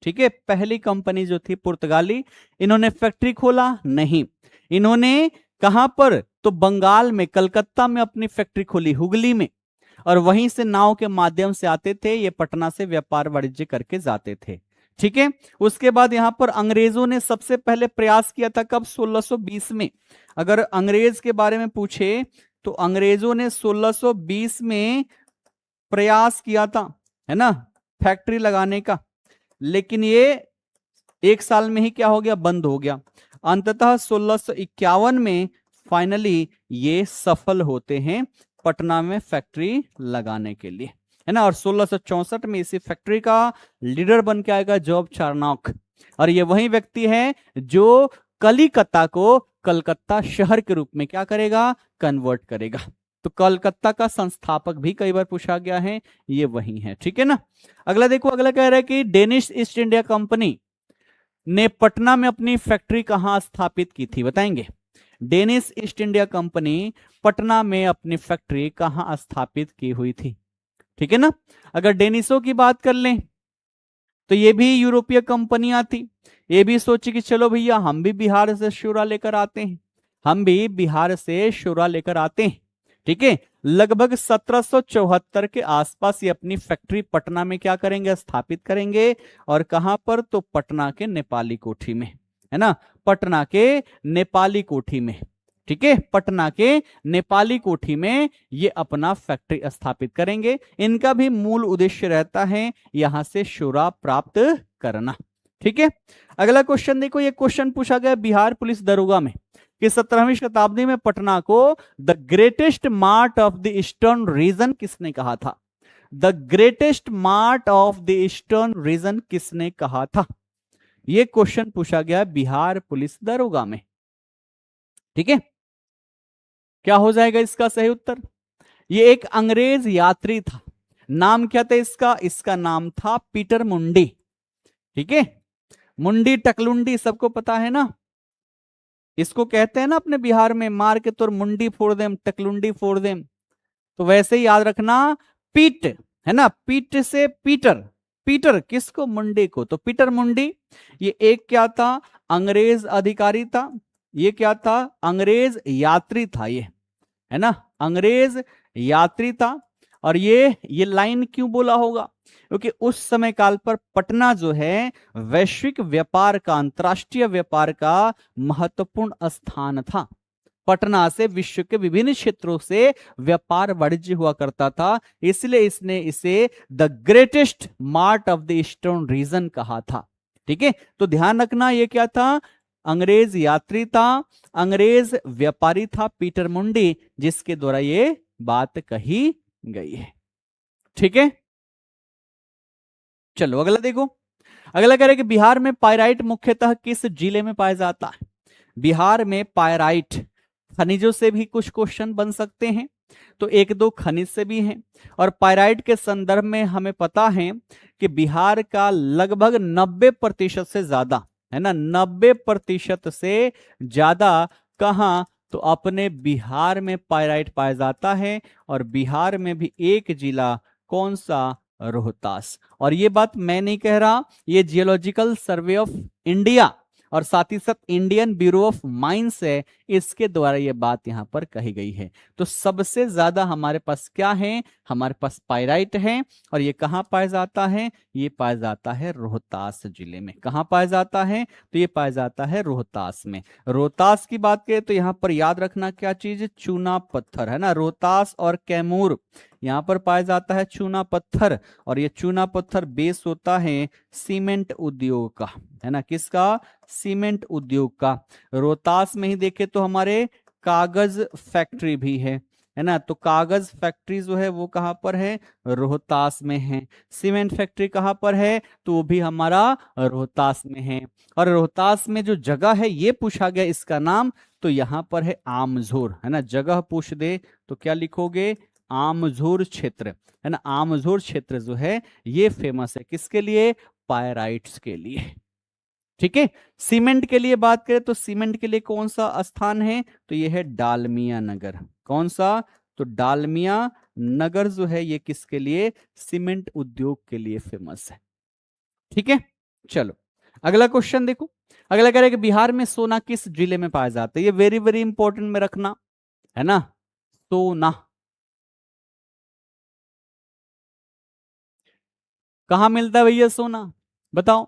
S1: ठीक है, पहली कंपनी जो थी पुर्तगाली। इन्होंने फैक्ट्री खोला? नहीं। इन्होंने कहां पर? तो बंगाल में, कलकत्ता में अपनी फैक्ट्री खोली, हुगली में, और वहीं से नाव के माध्यम से आते थे, ये पटना से व्यापार वाणिज्य करके जाते थे। ठीक है, उसके बाद यहां पर अंग्रेजों ने सबसे पहले प्रयास किया था, कब? 1620 में। अगर अंग्रेज के बारे में पूछे तो अंग्रेजों ने 1620 में प्रयास किया था, है ना, फैक्ट्री लगाने का, लेकिन ये एक साल में ही क्या हो गया? बंद हो गया। अंततः 1651 में फाइनली ये सफल होते हैं पटना में फैक्ट्री लगाने के लिए, है ना। और 1664 में इसी फैक्ट्री का लीडर बन के आएगा जॉब चार्नॉक, और ये वही व्यक्ति है जो कलिकत्ता को कलकत्ता शहर के रूप में क्या करेगा? कन्वर्ट करेगा। तो कलकत्ता का संस्थापक भी कई बार पूछा गया है, ये वही है। ठीक है ना। अगला देखो, अगला कह रहा है कि डेनिश ईस्ट इंडिया कंपनी ने पटना में अपनी फैक्ट्री कहां स्थापित की थी? बताएंगे। Danish east India company Patna में अपनी फैक्ट्री कहां स्थापित की हुई थी? ठीक है ना। अगर डेनिशों की बात कर लें तो ये भी यूरोपीय कंपनियां थी। ये भी सोची कि चलो भैया हम भी बिहार से शोरा लेकर आते हैं, हम भी बिहार से शोरा लेकर आते हैं। ठीक है, लगभग 1774 के आसपास ये अपनी फैक्ट्री पटना में क्या करेंगे? स्थापित करेंगे। और कहां पर? तो पटना के नेपाली कोठी में, है ना, पटना के नेपाली कोठी में। ठीक है, पटना के नेपाली कोठी में ये अपना फैक्ट्री स्थापित करेंगे। इनका भी मूल उद्देश्य रहता है यहां से शोरा प्राप्त करना। ठीक है, अगला क्वेश्चन देखो, ये क्वेश्चन पूछा गया बिहार पुलिस दरोगा में कि 17वीं शताब्दी में पटना को the greatest mart of the eastern region किसने कहा था? The greatest mart of the eastern region किसने कहा था? यह क्वेश्चन पूछा गया बिहार पुलिस दरोगा में। ठीक है, क्या हो जाएगा इसका सही उत्तर? ये एक अंग्रेज यात्री था। नाम क्या था इसका? इसका नाम था पीटर मुंडी। ठीक है, मुंडी टकलुंडी सबको पता है ना, इसको कहते हैं ना अपने बिहार में, मार के तोर मुंडी फोड़ देम, टकलुंडी फोड़ देम। तो वैसे ही याद रखना, पीट, है ना, पीट से पीटर, पीटर किसको? मुंडी को। तो पीटर मुंडी ये एक क्या था? अंग्रेज अधिकारी था। ये क्या था? अंग्रेज यात्री था ये, है ना, अंग्रेज यात्री था। और ये लाइन क्यों बोला होगा? क्योंकि उस समय काल पर पटना जो है वैश्विक व्यापार का, अंतरराष्ट्रीय व्यापार का महत्वपूर्ण स्थान था। पटना से विश्व के विभिन्न क्षेत्रों से व्यापार वाणिज्य हुआ करता था, इसलिए इसने इसे the greatest mart of the eastern region कहा था। ठीक है, तो ध्यान रखना, ये क्या था? अंग्रेज यात्री था, अंग्रेज व्यापारी था पीटर मुंडी, जिसके द्वारा ये बात कही गई है। ठीक है, चलो अगला देखो। अगला कह रहे कि बिहार में पायराइट मुख्यतः किस जिले में पाया जाता है? बिहार में पायराइट खनिजों से भी कुछ क्वेश्चन बन सकते हैं, तो एक दो खनिज से भी हैं। और पायराइट के संदर्भ में हमें पता है कि बिहार का लगभग 90% से ज्यादा, है ना, 90% से ज्यादा कहाँ, तो अपने बिहार में पाइराइट पाया जाता है। और बिहार में भी एक जिला, कौन सा, रोहतास। और ये बात मैं नहीं कह रहा, ये जियोलॉजिकल सर्वे ऑफ इंडिया और साथ ही साथ इंडियन ब्यूरो ऑफ माइंस है, इसके द्वारा ये बात यहां पर कही गई है। तो सबसे ज्यादा हमारे पास क्या है, हमारे पास पाइराइट है। और ये कहां पाया जाता है, ये पाया जाता है रोहतास जिले में। कहां पाया जाता है, तो ये पाया जाता है रोहतास में। रोहतास की बात करें तो यहां पर याद रखना क्या चीज, चूना पत्थर, है ना। रोहतास और कैमूर यहां पर पाया जाता है चूना पत्थर। और ये चूना पत्थर बेस होता है सीमेंट उद्योग का, है ना, किसका, सीमेंट उद्योग का। रोहतास में ही देखे तो हमारे कागज फैक्ट्री भी है ना। तो कागज फैक्ट्री जो है वो कहां पर है, रोहतास में है। सीमेंट फैक्ट्री कहां पर है, तो वो भी हमारा रोहतास में है। और रोहतास में जो जगह है ये पूछा गया इसका नाम, तो यहां पर है आमझोर, है ना। जगह पूछ दे तो क्या लिखोगे, आमझोर क्षेत्र, है ना। आमझोर क्षेत्र जो है ये फेमस है किसके लिए, पायराइट्स के लिए। ठीक है। सीमेंट के लिए बात करें तो सीमेंट के लिए कौन सा स्थान है, तो ये है डालमिया नगर। कौन सा, तो डालमिया नगर जो है ये किसके लिए, सीमेंट उद्योग के लिए फेमस है। ठीक है। चलो अगला क्वेश्चन देखो। अगला कह रहे कि बिहार में सोना किस जिले में पाया जाता है, ये वेरी वेरी इंपॉर्टेंट में रखना, है ना। सोना कहां मिलता है भैया सोना, बताओ।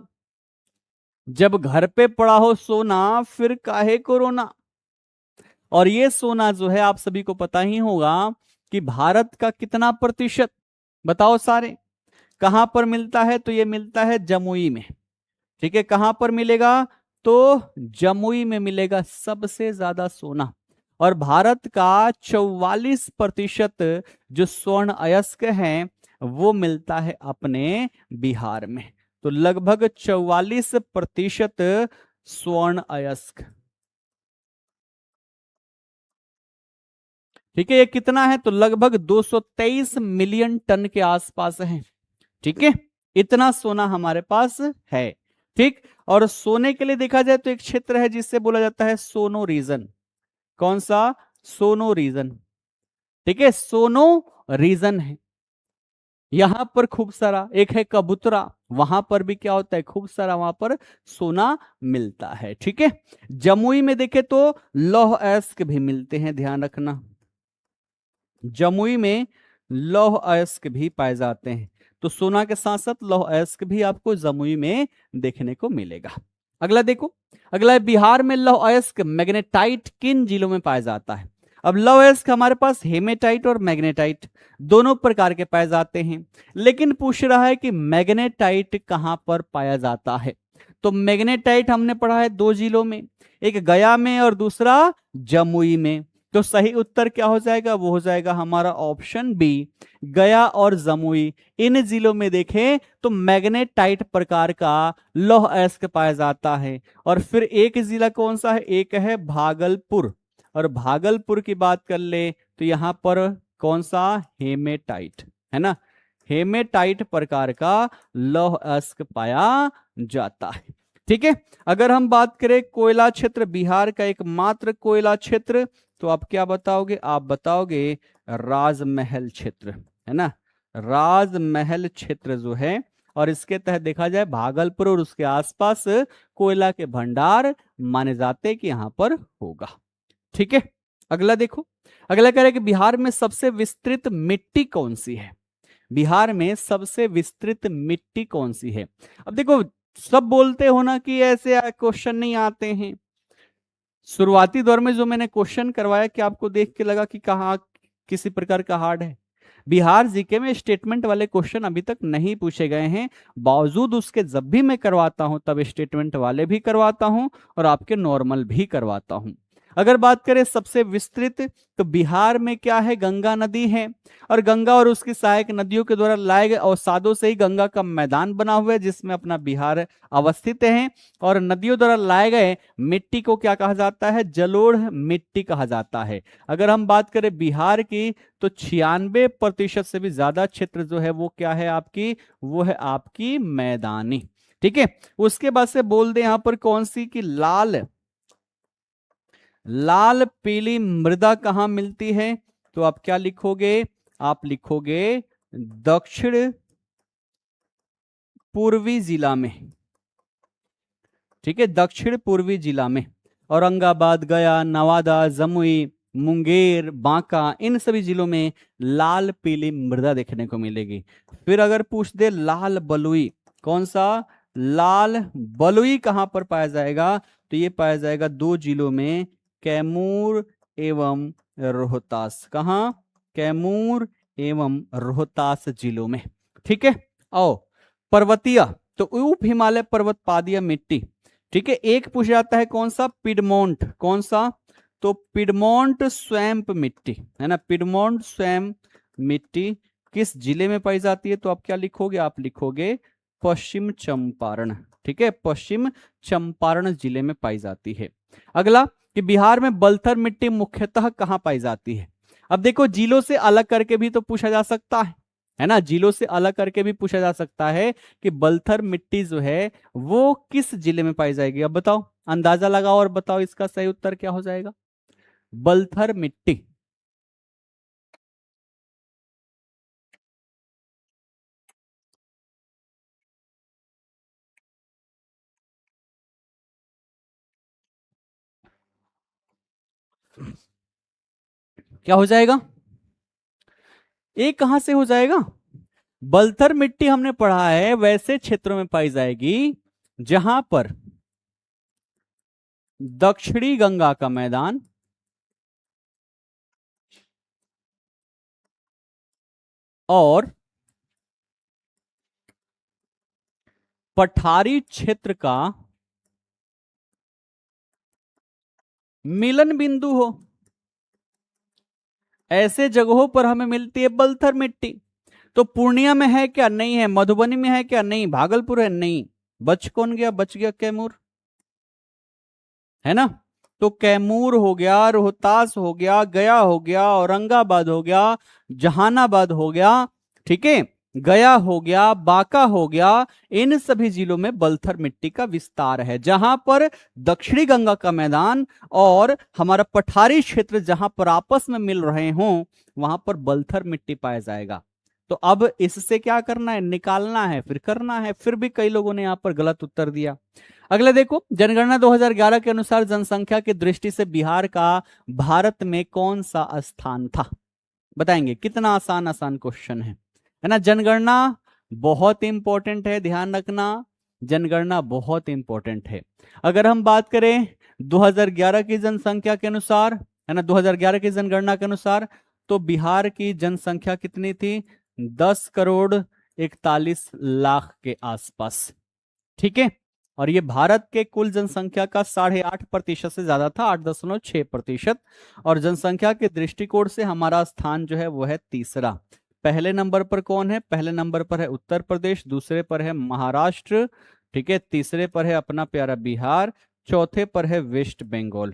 S1: जब घर पे पड़ा हो सोना फिर काहे को रोना। और ये सोना जो है आप सभी को पता ही होगा कि भारत का कितना प्रतिशत, बताओ सारे, कहां पर मिलता है, तो ये मिलता है जमुई में। ठीक है, कहां पर मिलेगा, तो जमुई में मिलेगा सबसे ज्यादा सोना। और भारत का 44% जो स्वर्ण अयस्क है वो मिलता है अपने बिहार में। तो लगभग 44% स्वर्ण अयस्क। ठीक है, ये कितना है, तो लगभग 223 मिलियन टन के आसपास है। ठीक है, इतना सोना हमारे पास है। ठीक, और सोने के लिए देखा जाए तो एक क्षेत्र है जिससे बोला जाता है सोनो रीजन। कौन सा, सोनो रीजन। ठीक है, सोनो रीजन है, यहां पर खूब सारा, एक है कबूतरा, वहां पर भी क्या होता है, खूब सारा वहां पर सोना मिलता है। ठीक है, जमुई में देखे तो लौह अयस्क भी मिलते हैं, ध्यान रखना। जमुई में लौह अयस्क भी पाए जाते हैं। तो सोना के साथ साथ लौह अयस्क भी आपको जमुई में देखने को मिलेगा। अगला देखो, अगला है बिहार में लौह अयस्क मैग्नेटाइट किन जिलों में पाया जाता है। अब लौह अयस्क हमारे पास हेमेटाइट और मैग्नेटाइट दोनों प्रकार के पाए जाते हैं, लेकिन पूछ रहा है कि मैग्नेटाइट कहां पर पाया जाता है। तो मैग्नेटाइट हमने पढ़ा है दो जिलों में, एक गया में और दूसरा जमुई में। तो सही उत्तर क्या हो जाएगा, वो हो जाएगा हमारा ऑप्शन बी, गया और जमुई। इन जिलों में देखें तो मैग्नेटाइट प्रकार का लौह अयस्क पाया जाता है। और फिर एक जिला कौन सा है, एक है भागलपुर। और भागलपुर की बात कर ले तो यहां पर कौन सा, हेमेटाइट, है ना। हेमेटाइट प्रकार का लौह अयस्क पाया जाता है। ठीक है, अगर हम बात करें कोयला क्षेत्र, बिहार का एकमात्र कोयला क्षेत्र, तो आप क्या बताओगे, आप बताओगे राजमहल क्षेत्र, है ना। राजमहल क्षेत्र जो है, और इसके तहत देखा जाए भागलपुर और उसके आसपास कोयला के भंडार माने जाते कि यहां पर होगा। ठीक है, अगला देखो, अगला कह रहे कि बिहार में सबसे विस्तृत मिट्टी कौन सी है। बिहार में सबसे विस्तृत मिट्टी कौन सी है। अब देखो, सब बोलते हो ना कि ऐसे क्वेश्चन नहीं आते हैं। शुरुआती दौर में जो मैंने क्वेश्चन करवाया कि आपको देख के लगा कि कहा किसी प्रकार का हार्ड है। बिहार जीके में स्टेटमेंट वाले क्वेश्चन अभी तक नहीं पूछे गए हैं, बावजूद उसके जब भी मैं करवाता हूं तब स्टेटमेंट वाले भी करवाता हूं और आपके नॉर्मल भी करवाता हूं। अगर बात करें सबसे विस्तृत, तो बिहार में क्या है, गंगा नदी है। और गंगा और उसकी सहायक नदियों के द्वारा लाए गए अवसादों से ही गंगा का मैदान बना हुआ है जिसमें अपना बिहार अवस्थित है। और नदियों द्वारा लाए गए मिट्टी को क्या कहा जाता है, जलोढ़ मिट्टी कहा जाता है। अगर हम बात करें बिहार की, तो 96% से भी ज्यादा क्षेत्र जो है वो क्या है आपकी, वो है आपकी मैदानी। ठीक है। उसके बाद से बोल दे यहां पर कौन सी कि लाल लाल पीली मृदा कहां मिलती है, तो आप क्या लिखोगे, आप लिखोगे दक्षिण पूर्वी जिला में। ठीक है, दक्षिण पूर्वी जिला में औरंगाबाद, गया, नवादा, जमुई, मुंगेर, बांका, इन सभी जिलों में लाल पीली मृदा देखने को मिलेगी। फिर अगर पूछ दे लाल बलुई, कौन सा, लाल बलुई कहां पर पाया जाएगा, तो ये पाया जाएगा 2 जिलों में, कैमूर एवं रोहतास। कहां, कैमूर एवं रोहतास जिलों में। ठीक है। आओ पर्वतीय, तो उप हिमालय पर्वत पादीय मिट्टी। ठीक है, एक पूछ जाता है कौन सा, पिडमोंट, कौन सा, तो पिडमोंट स्वैम्प मिट्टी है ना, पिडमोंट स्वैम्प मिट्टी किस जिले में पाई जाती है, तो आप क्या लिखोगे, आप लिखोगे पश्चिम चंपारण। ठीक है, पश्चिम चंपारण जिले में पाई जाती है। अगला कि बिहार में बलथर मिट्टी मुख्यतः कहां पाई जाती है। अब देखो जिलों से अलग करके भी तो पूछा जा सकता है ना, जिलों से अलग करके भी पूछा जा सकता है कि बलथर मिट्टी जो है वो किस जिले में पाई जाएगी। अब बताओ, अंदाजा लगाओ और बताओ इसका सही उत्तर क्या हो जाएगा। बलथर मिट्टी, क्या हो जाएगा, ये कहां से हो जाएगा। बलथर मिट्टी हमने पढ़ा है वैसे क्षेत्रों में पाई जाएगी जहां पर दक्षिणी गंगा का मैदान और पठारी क्षेत्र का मिलन बिंदु हो। ऐसे जगहों पर हमें मिलती है बलथर मिट्टी। तो पूर्णिया में है क्या, नहीं है। मधुबनी में है क्या, नहीं। भागलपुर है, नहीं। बच कौन गया, बच गया कैमूर, है ना। तो कैमूर हो गया, रोहतास हो गया, गया हो गया, औरंगाबाद हो गया, जहानाबाद हो गया, ठीक है, गया हो गया, बांका हो गया, इन सभी जिलों में बलथर मिट्टी का विस्तार है। जहां पर दक्षिणी गंगा का मैदान और हमारा पठारी क्षेत्र जहां पर आपस में मिल रहे हों वहां पर बलथर मिट्टी पाया जाएगा। तो अब इससे क्या करना है, निकालना है, फिर करना है। फिर भी कई लोगों ने यहां पर गलत उत्तर दिया। अगला देखो, जनगणना 2011 के अनुसार जनसंख्या की दृष्टि से बिहार का भारत में कौन सा स्थान था, बताएंगे। कितना आसान आसान क्वेश्चन है ना। जनगणना बहुत इंपॉर्टेंट है, ध्यान रखना, जनगणना बहुत इंपॉर्टेंट है। अगर हम बात करें 2011 की जनसंख्या के अनुसार, है ना, 2011 की जनगणना के अनुसार, तो बिहार की जनसंख्या कितनी थी, 10,41,00,000 के आसपास। ठीक है, और ये भारत के कुल जनसंख्या का 8.5% से ज्यादा था, 8.6%। और जनसंख्या के दृष्टिकोण से हमारा स्थान जो है वो है तीसरा। पहले नंबर पर कौन है, पहले नंबर पर है उत्तर प्रदेश, दूसरे पर है महाराष्ट्र, ठीक है, तीसरे पर है अपना प्यारा बिहार, चौथे पर है वेस्ट बंगाल।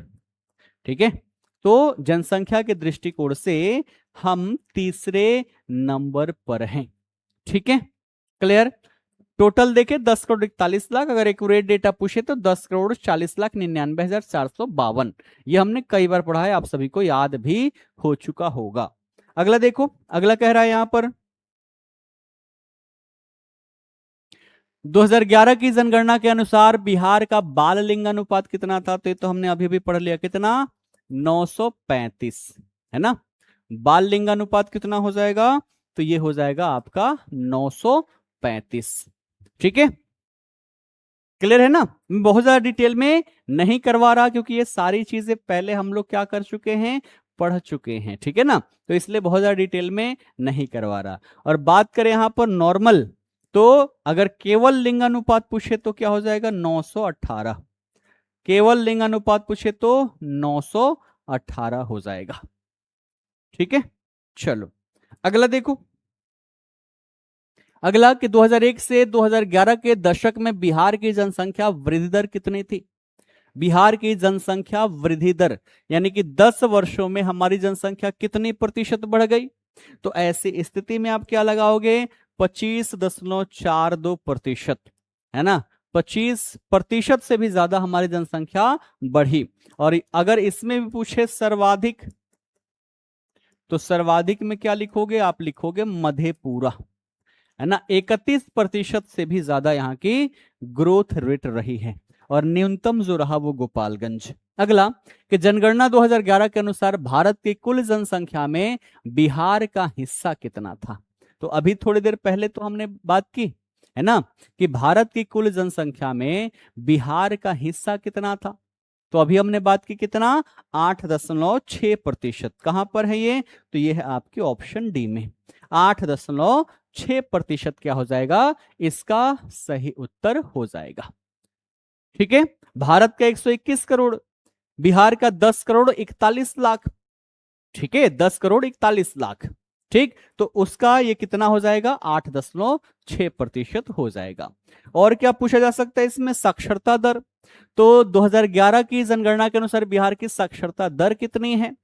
S1: ठीक है, तो जनसंख्या के दृष्टिकोण से हम तीसरे नंबर पर हैं। ठीक है, क्लियर। टोटल देखे 10,41,00,000, अगर एक्यूरेट डेटा पूछे तो 10,40,99,452। ये हमने कई बार पढ़ा है, आप सभी को याद भी हो चुका होगा। अगला देखो, अगला कह रहा है यहां पर 2011 की जनगणना के अनुसार बिहार का बाल लिंग अनुपात कितना था, तो ये तो हमने अभी भी पढ़ लिया, कितना, 935, है ना। बाल लिंग अनुपात कितना हो जाएगा, तो ये हो जाएगा आपका 935। ठीक है, क्लियर है ना। मैं बहुत ज्यादा डिटेल में नहीं करवा रहा क्योंकि ये सारी चीजें पहले हम लोग क्या कर चुके हैं, पढ़ चुके हैं। ठीक है ना, तो इसलिए बहुत ज्यादा डिटेल में नहीं करवा रहा। और बात करें यहां पर नॉर्मल, तो अगर केवल लिंग अनुपात पूछे तो क्या हो जाएगा, 918। केवल लिंग अनुपात पूछे तो 918 हो जाएगा। ठीक है, चलो अगला देखो। अगला कि 2001 से 2011 के दशक में बिहार की जनसंख्या वृद्धि दर कितनी थी। बिहार की जनसंख्या वृद्धि दर यानी कि 10 वर्षों में हमारी जनसंख्या कितनी प्रतिशत बढ़ गई, तो ऐसी स्थिति में आप क्या लगाओगे, 25.42%, है ना। 25% से भी ज्यादा हमारी जनसंख्या बढ़ी। और अगर इसमें भी पूछे सर्वाधिक, तो सर्वाधिक में क्या लिखोगे? आप लिखोगे मधेपुरा, है ना। 31% से भी ज्यादा यहाँ की ग्रोथ रेट रही है। और न्यूनतम जो रहा वो गोपालगंज। अगला कि जनगणना 2011 के अनुसार भारत की कुल जनसंख्या में बिहार का हिस्सा कितना था? तो अभी थोड़ी देर पहले तो हमने बात की, है ना, कि भारत की कुल जनसंख्या में बिहार का हिस्सा कितना था। तो अभी हमने बात की कितना? 8.6%। कहां पर है ये? तो ये है आपके ऑप्शन डी में। 8.6% क्या हो जाएगा? इसका सही उत्तर हो जाएगा। ठीक है। भारत का 121 करोड़, बिहार का 10 करोड़ 41 लाख। ठीक है, 10 करोड़ 41 लाख। ठीक, तो उसका ये कितना हो जाएगा? 8.6% हो जाएगा। और क्या पूछा जा सकता है इसमें? साक्षरता दर। तो 2011 की जनगणना के अनुसार बिहार की साक्षरता दर कितनी है?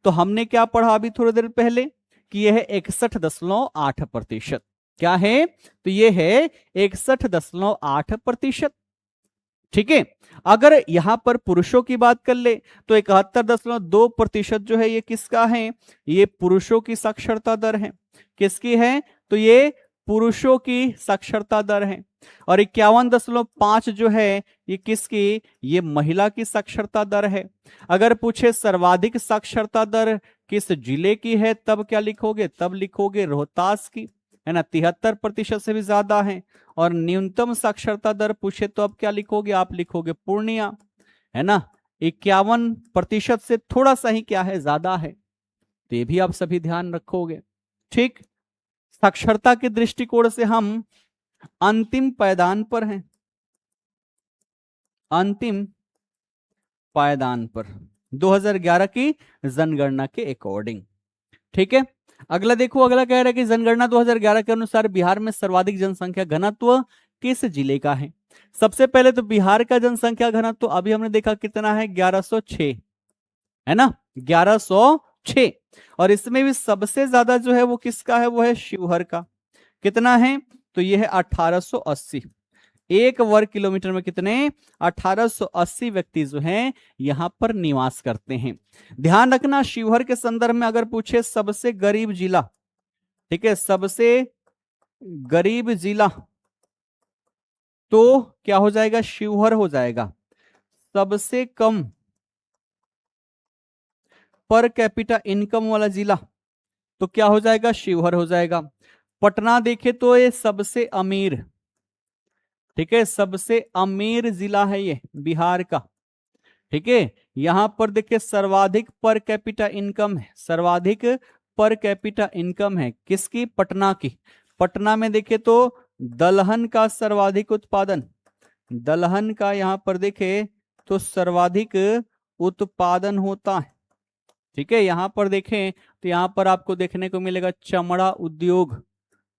S1: तो हमने क्या पढ़ा अभी थोड़ी देर पहले कि यह है 61.8%। क्या है? तो यह है 61.8%। ठीक है। अगर यहां पर पुरुषों की बात कर ले तो 71.2% जो है ये किसका है? ये पुरुषों की साक्षरता दर है। किसकी है? तो ये पुरुषों की साक्षरता दर है। और 51.5 जो है ये किसकी? ये महिला की साक्षरता दर है। अगर पूछे सर्वाधिक साक्षरता दर किस जिले की है, तब क्या लिखोगे? तब लिखोगे रोहतास की, है ना, 73% से भी ज्यादा है। और न्यूनतम साक्षरता दर पूछे तो अब क्या लिखोगे? आप लिखोगे पूर्णिया, है ना, 51% से थोड़ा सा ही क्या है, ज्यादा है। तो ये भी आप सभी ध्यान रखोगे। ठीक, साक्षरता के दृष्टिकोण से हम अंतिम पायदान पर हैं, अंतिम पायदान पर 2011 की जनगणना के अकॉर्डिंग। ठीक है। अगला देखो, अगला कह रहा है कि जनगणना 2011 के अनुसार बिहार में सर्वाधिक जनसंख्या घनत्व किस जिले का है? सबसे पहले तो बिहार का जनसंख्या घनत्व अभी हमने देखा कितना है? 1106, है ना, 1106। और इसमें भी सबसे ज्यादा जो है वो किसका है? वो है शिवहर का। कितना है? तो ये है 1880। 1 वर्ग किलोमीटर में कितने? 1880 व्यक्ति जो हैं यहां पर निवास करते हैं। ध्यान रखना, शिवहर के संदर्भ में अगर पूछे सबसे गरीब जिला, ठीक है, सबसे गरीब जिला, तो क्या हो जाएगा? शिवहर हो जाएगा। सबसे कम पर कैपिटा इनकम वाला जिला, तो क्या हो जाएगा? शिवहर हो जाएगा। पटना देखे तो ये सबसे अमीर, ठीक है, सबसे अमीर जिला है ये बिहार का। ठीक है, यहां पर देखिए सर्वाधिक पर कैपिटा इनकम है, सर्वाधिक पर कैपिटा इनकम है किसकी? पटना की। पटना में देखे तो दलहन का सर्वाधिक उत्पादन, दलहन का यहां पर देखे तो सर्वाधिक उत्पादन होता है। ठीक है, यहां पर देखें तो यहां पर आपको देखने को मिलेगा चमड़ा उद्योग,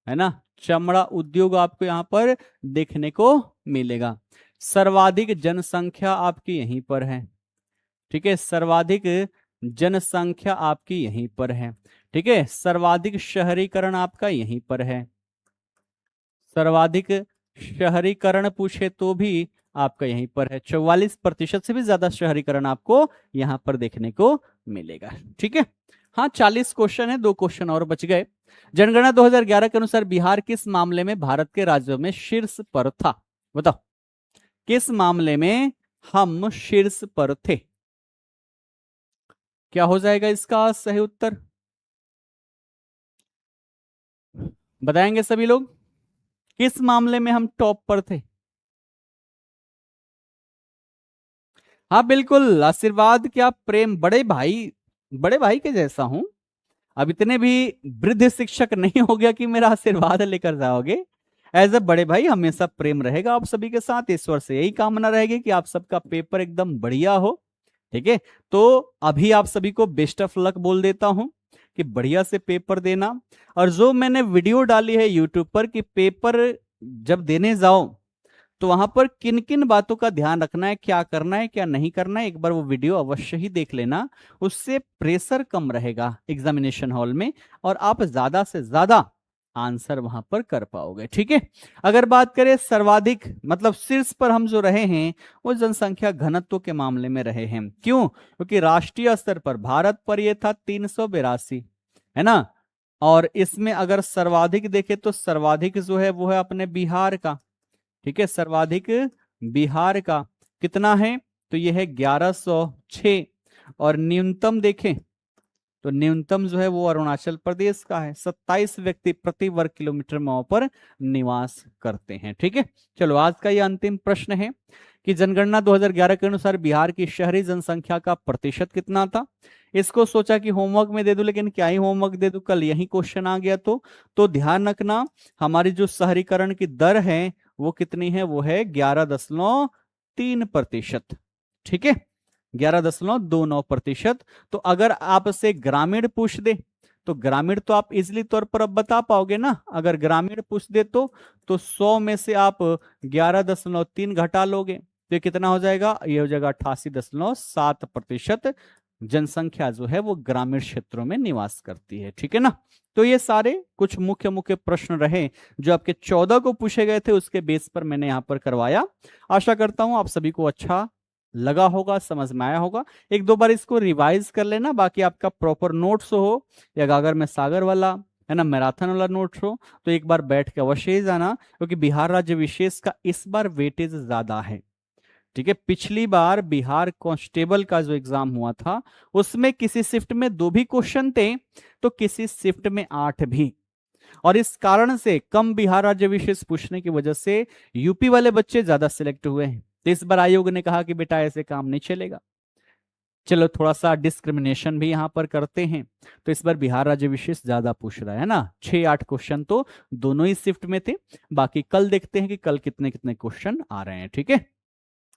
S1: है ना, चमड़ा उद्योग आपको यहां पर देखने को मिलेगा। सर्वाधिक जनसंख्या आपकी यहीं पर है। ठीक है, सर्वाधिक जनसंख्या आपकी यहीं पर है। ठीक है, सर्वाधिक शहरीकरण आपका यहीं पर है। सर्वाधिक शहरीकरण पूछे तो भी आपका यहीं पर है। 44% से भी ज्यादा शहरीकरण आपको यहां पर देखने को मिलेगा। ठीक है, हाँ 40 क्वेश्चन है, 2 क्वेश्चन और बच गए। जनगणना 2011 के अनुसार बिहार किस मामले में भारत के राज्यों में शीर्ष पर था? बताओ, किस मामले में हम शीर्ष पर थे? क्या हो जाएगा इसका सही उत्तर? बताएंगे सभी लोग, किस मामले में हम टॉप पर थे? हाँ बिल्कुल, आशीर्वाद क्या प्रेम, बड़े भाई के जैसा हूं। अब इतने भी वृद्ध शिक्षक नहीं हो गया कि मेरा आशीर्वाद लेकर जाओगे। एज अ बड़े भाई हमेशा प्रेम रहेगा आप सभी के साथ। ईश्वर से यही कामना रहेगी कि आप सबका पेपर एकदम बढ़िया हो। ठीक है, तो अभी आप सभी को बेस्ट ऑफ लक बोल देता हूं कि बढ़िया से पेपर देना। और जो मैंने वीडियो डाली है यूट्यूब पर कि पेपर जब देने जाओ तो वहां पर किन किन बातों का ध्यान रखना है, क्या करना है क्या नहीं करना है, एक बार वो वीडियो अवश्य ही देख लेना। उससे प्रेशर कम रहेगा एग्जामिनेशन हॉल में और आप ज्यादा से ज्यादा आंसर वहां पर कर पाओगे। ठीक है, अगर बात करें सर्वाधिक मतलब शीर्ष पर हम जो रहे हैं वो जनसंख्या घनत्व के मामले में रहे हैं। क्यों? क्योंकि राष्ट्रीय स्तर पर भारत पर यह था 382, है ना। और इसमें अगर सर्वाधिक देखे तो सर्वाधिक जो है वो है अपने बिहार का। ठीक है, सर्वाधिक बिहार का कितना है? तो यह है 1106। और न्यूनतम देखें तो न्यूनतम जो है वो अरुणाचल प्रदेश का है, 27 व्यक्ति प्रति वर्ग किलोमीटर में वहां पर निवास करते हैं। ठीक है, चलो आज का ये अंतिम प्रश्न है कि जनगणना 2011 के अनुसार बिहार की शहरी जनसंख्या का प्रतिशत कितना था। इसको सोचा कि होमवर्क में दे दूं, लेकिन क्या ही होमवर्क दे दूं, कल यही क्वेश्चन आ गया। तो ध्यान रखना हमारी जो शहरीकरण की दर है वो कितनी है? वो है 11.3%। ठीक है, 11.29%। तो अगर आपसे ग्रामीण पूछ दे तो ग्रामीण तो आप इजिली तौर पर अब बता पाओगे ना। अगर ग्रामीण पूछ दे तो 100 में से आप 11.3 घटा लोगे तो ये कितना हो जाएगा? ये हो जाएगा 88.7% जनसंख्या जो है वो ग्रामीण क्षेत्रों में निवास करती है। ठीक है ना। तो ये सारे कुछ मुख्य मुख्य प्रश्न रहे जो आपके 14 को पूछे गए थे, उसके बेस पर मैंने यहां पर करवाया। आशा करता हूं आप सभी को अच्छा लगा होगा, समझ में आया होगा। एक दो बार इसको रिवाइज कर लेना, बाकी आपका प्रॉपर नोट्स हो या गागर में सागर वाला है ना मैराथन वाला नोट्स हो तो एक बार बैठ के अवश्य ही जाना, क्योंकि बिहार राज्य विशेष का इस बार वेटेज ज्यादा है। ठीक है, पिछली बार बिहार कांस्टेबल का जो एग्जाम हुआ था उसमें किसी शिफ्ट में 2 भी क्वेश्चन थे तो किसी शिफ्ट में 8 भी, और इस कारण से कम बिहार राज्य विशेष पूछने की वजह से यूपी वाले बच्चे ज्यादा सिलेक्ट हुए हैं। तो इस बार आयोग ने कहा कि बेटा ऐसे काम नहीं चलेगा, चलो थोड़ा सा डिस्क्रिमिनेशन भी यहां पर करते हैं। तो इस बार बिहार राज्य विशेष ज्यादा पूछ रहा है ना, 6-8 क्वेश्चन तो दोनों ही शिफ्ट में थे। बाकी कल देखते हैं कि कल कितने कितने क्वेश्चन आ रहे हैं। ठीक है,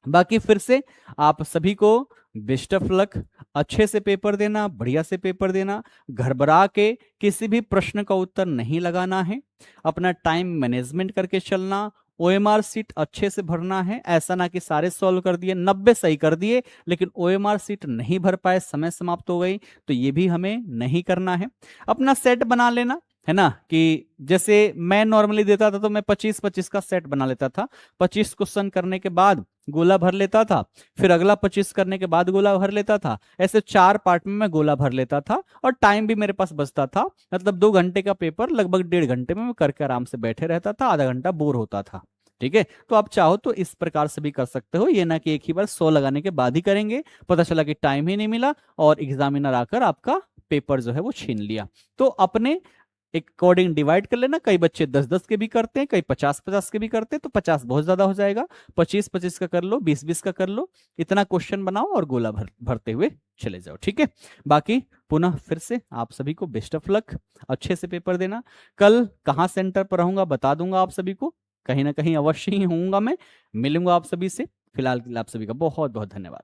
S1: बाकी फिर से आप सभी को बेस्ट ऑफ लक। अच्छे से पेपर देना, बढ़िया से पेपर देना, घबरा के किसी भी प्रश्न का उत्तर नहीं लगाना है, अपना टाइम मैनेजमेंट करके चलना। ओएमआर सीट अच्छे से भरना है, ऐसा ना कि सारे सॉल्व कर दिए, 90 सही कर दिए लेकिन ओएमआर सीट नहीं भर पाए, समय समाप्त हो गई, तो ये भी हमें नहीं करना है। अपना सेट बना लेना है ना, कि जैसे मैं नॉर्मली देता था तो मैं 25-25 का सेट बना लेता था। 25 क्वेश्चन करने के बाद गोला भर लेता था, फिर अगला 25 करने के बाद गोला भर लेता था। ऐसे 4 पार्ट में मैं गोला भर लेता था और टाइम भी मेरे पास बचता था। मतलब 2 घंटे का पेपर लगभग 1.5 घंटे में मैं करके आराम से बैठे रहता था, आधा घंटा बोर होता था। ठीक है, तो आप चाहो तो इस प्रकार से भी कर सकते हो, ये ना कि एक ही बार 100 लगाने के बाद ही करेंगे, पता चला कि टाइम ही नहीं मिला और एग्जामिनर आकर आपका पेपर जो है वो छीन लिया। तो अपने अकॉर्डिंग डिवाइड कर लेना। कई बच्चे 10-10 के भी करते हैं, कई 50-50 के भी करते हैं, तो 50 बहुत ज्यादा हो जाएगा। 25-25 का कर लो, 20-20 का कर लो, इतना क्वेश्चन बनाओ और गोला भरते हुए चले जाओ। ठीक है, बाकी पुनः फिर से आप सभी को बेस्ट ऑफ लक, अच्छे से पेपर देना। कल कहाँ सेंटर पर रहूंगा बता दूंगा आप सभी को, कहीं ना कहीं अवश्य ही होऊंगा, मैं मिलूंगा आप सभी से। फिलहाल के लिए आप सभी का बहुत बहुत धन्यवाद।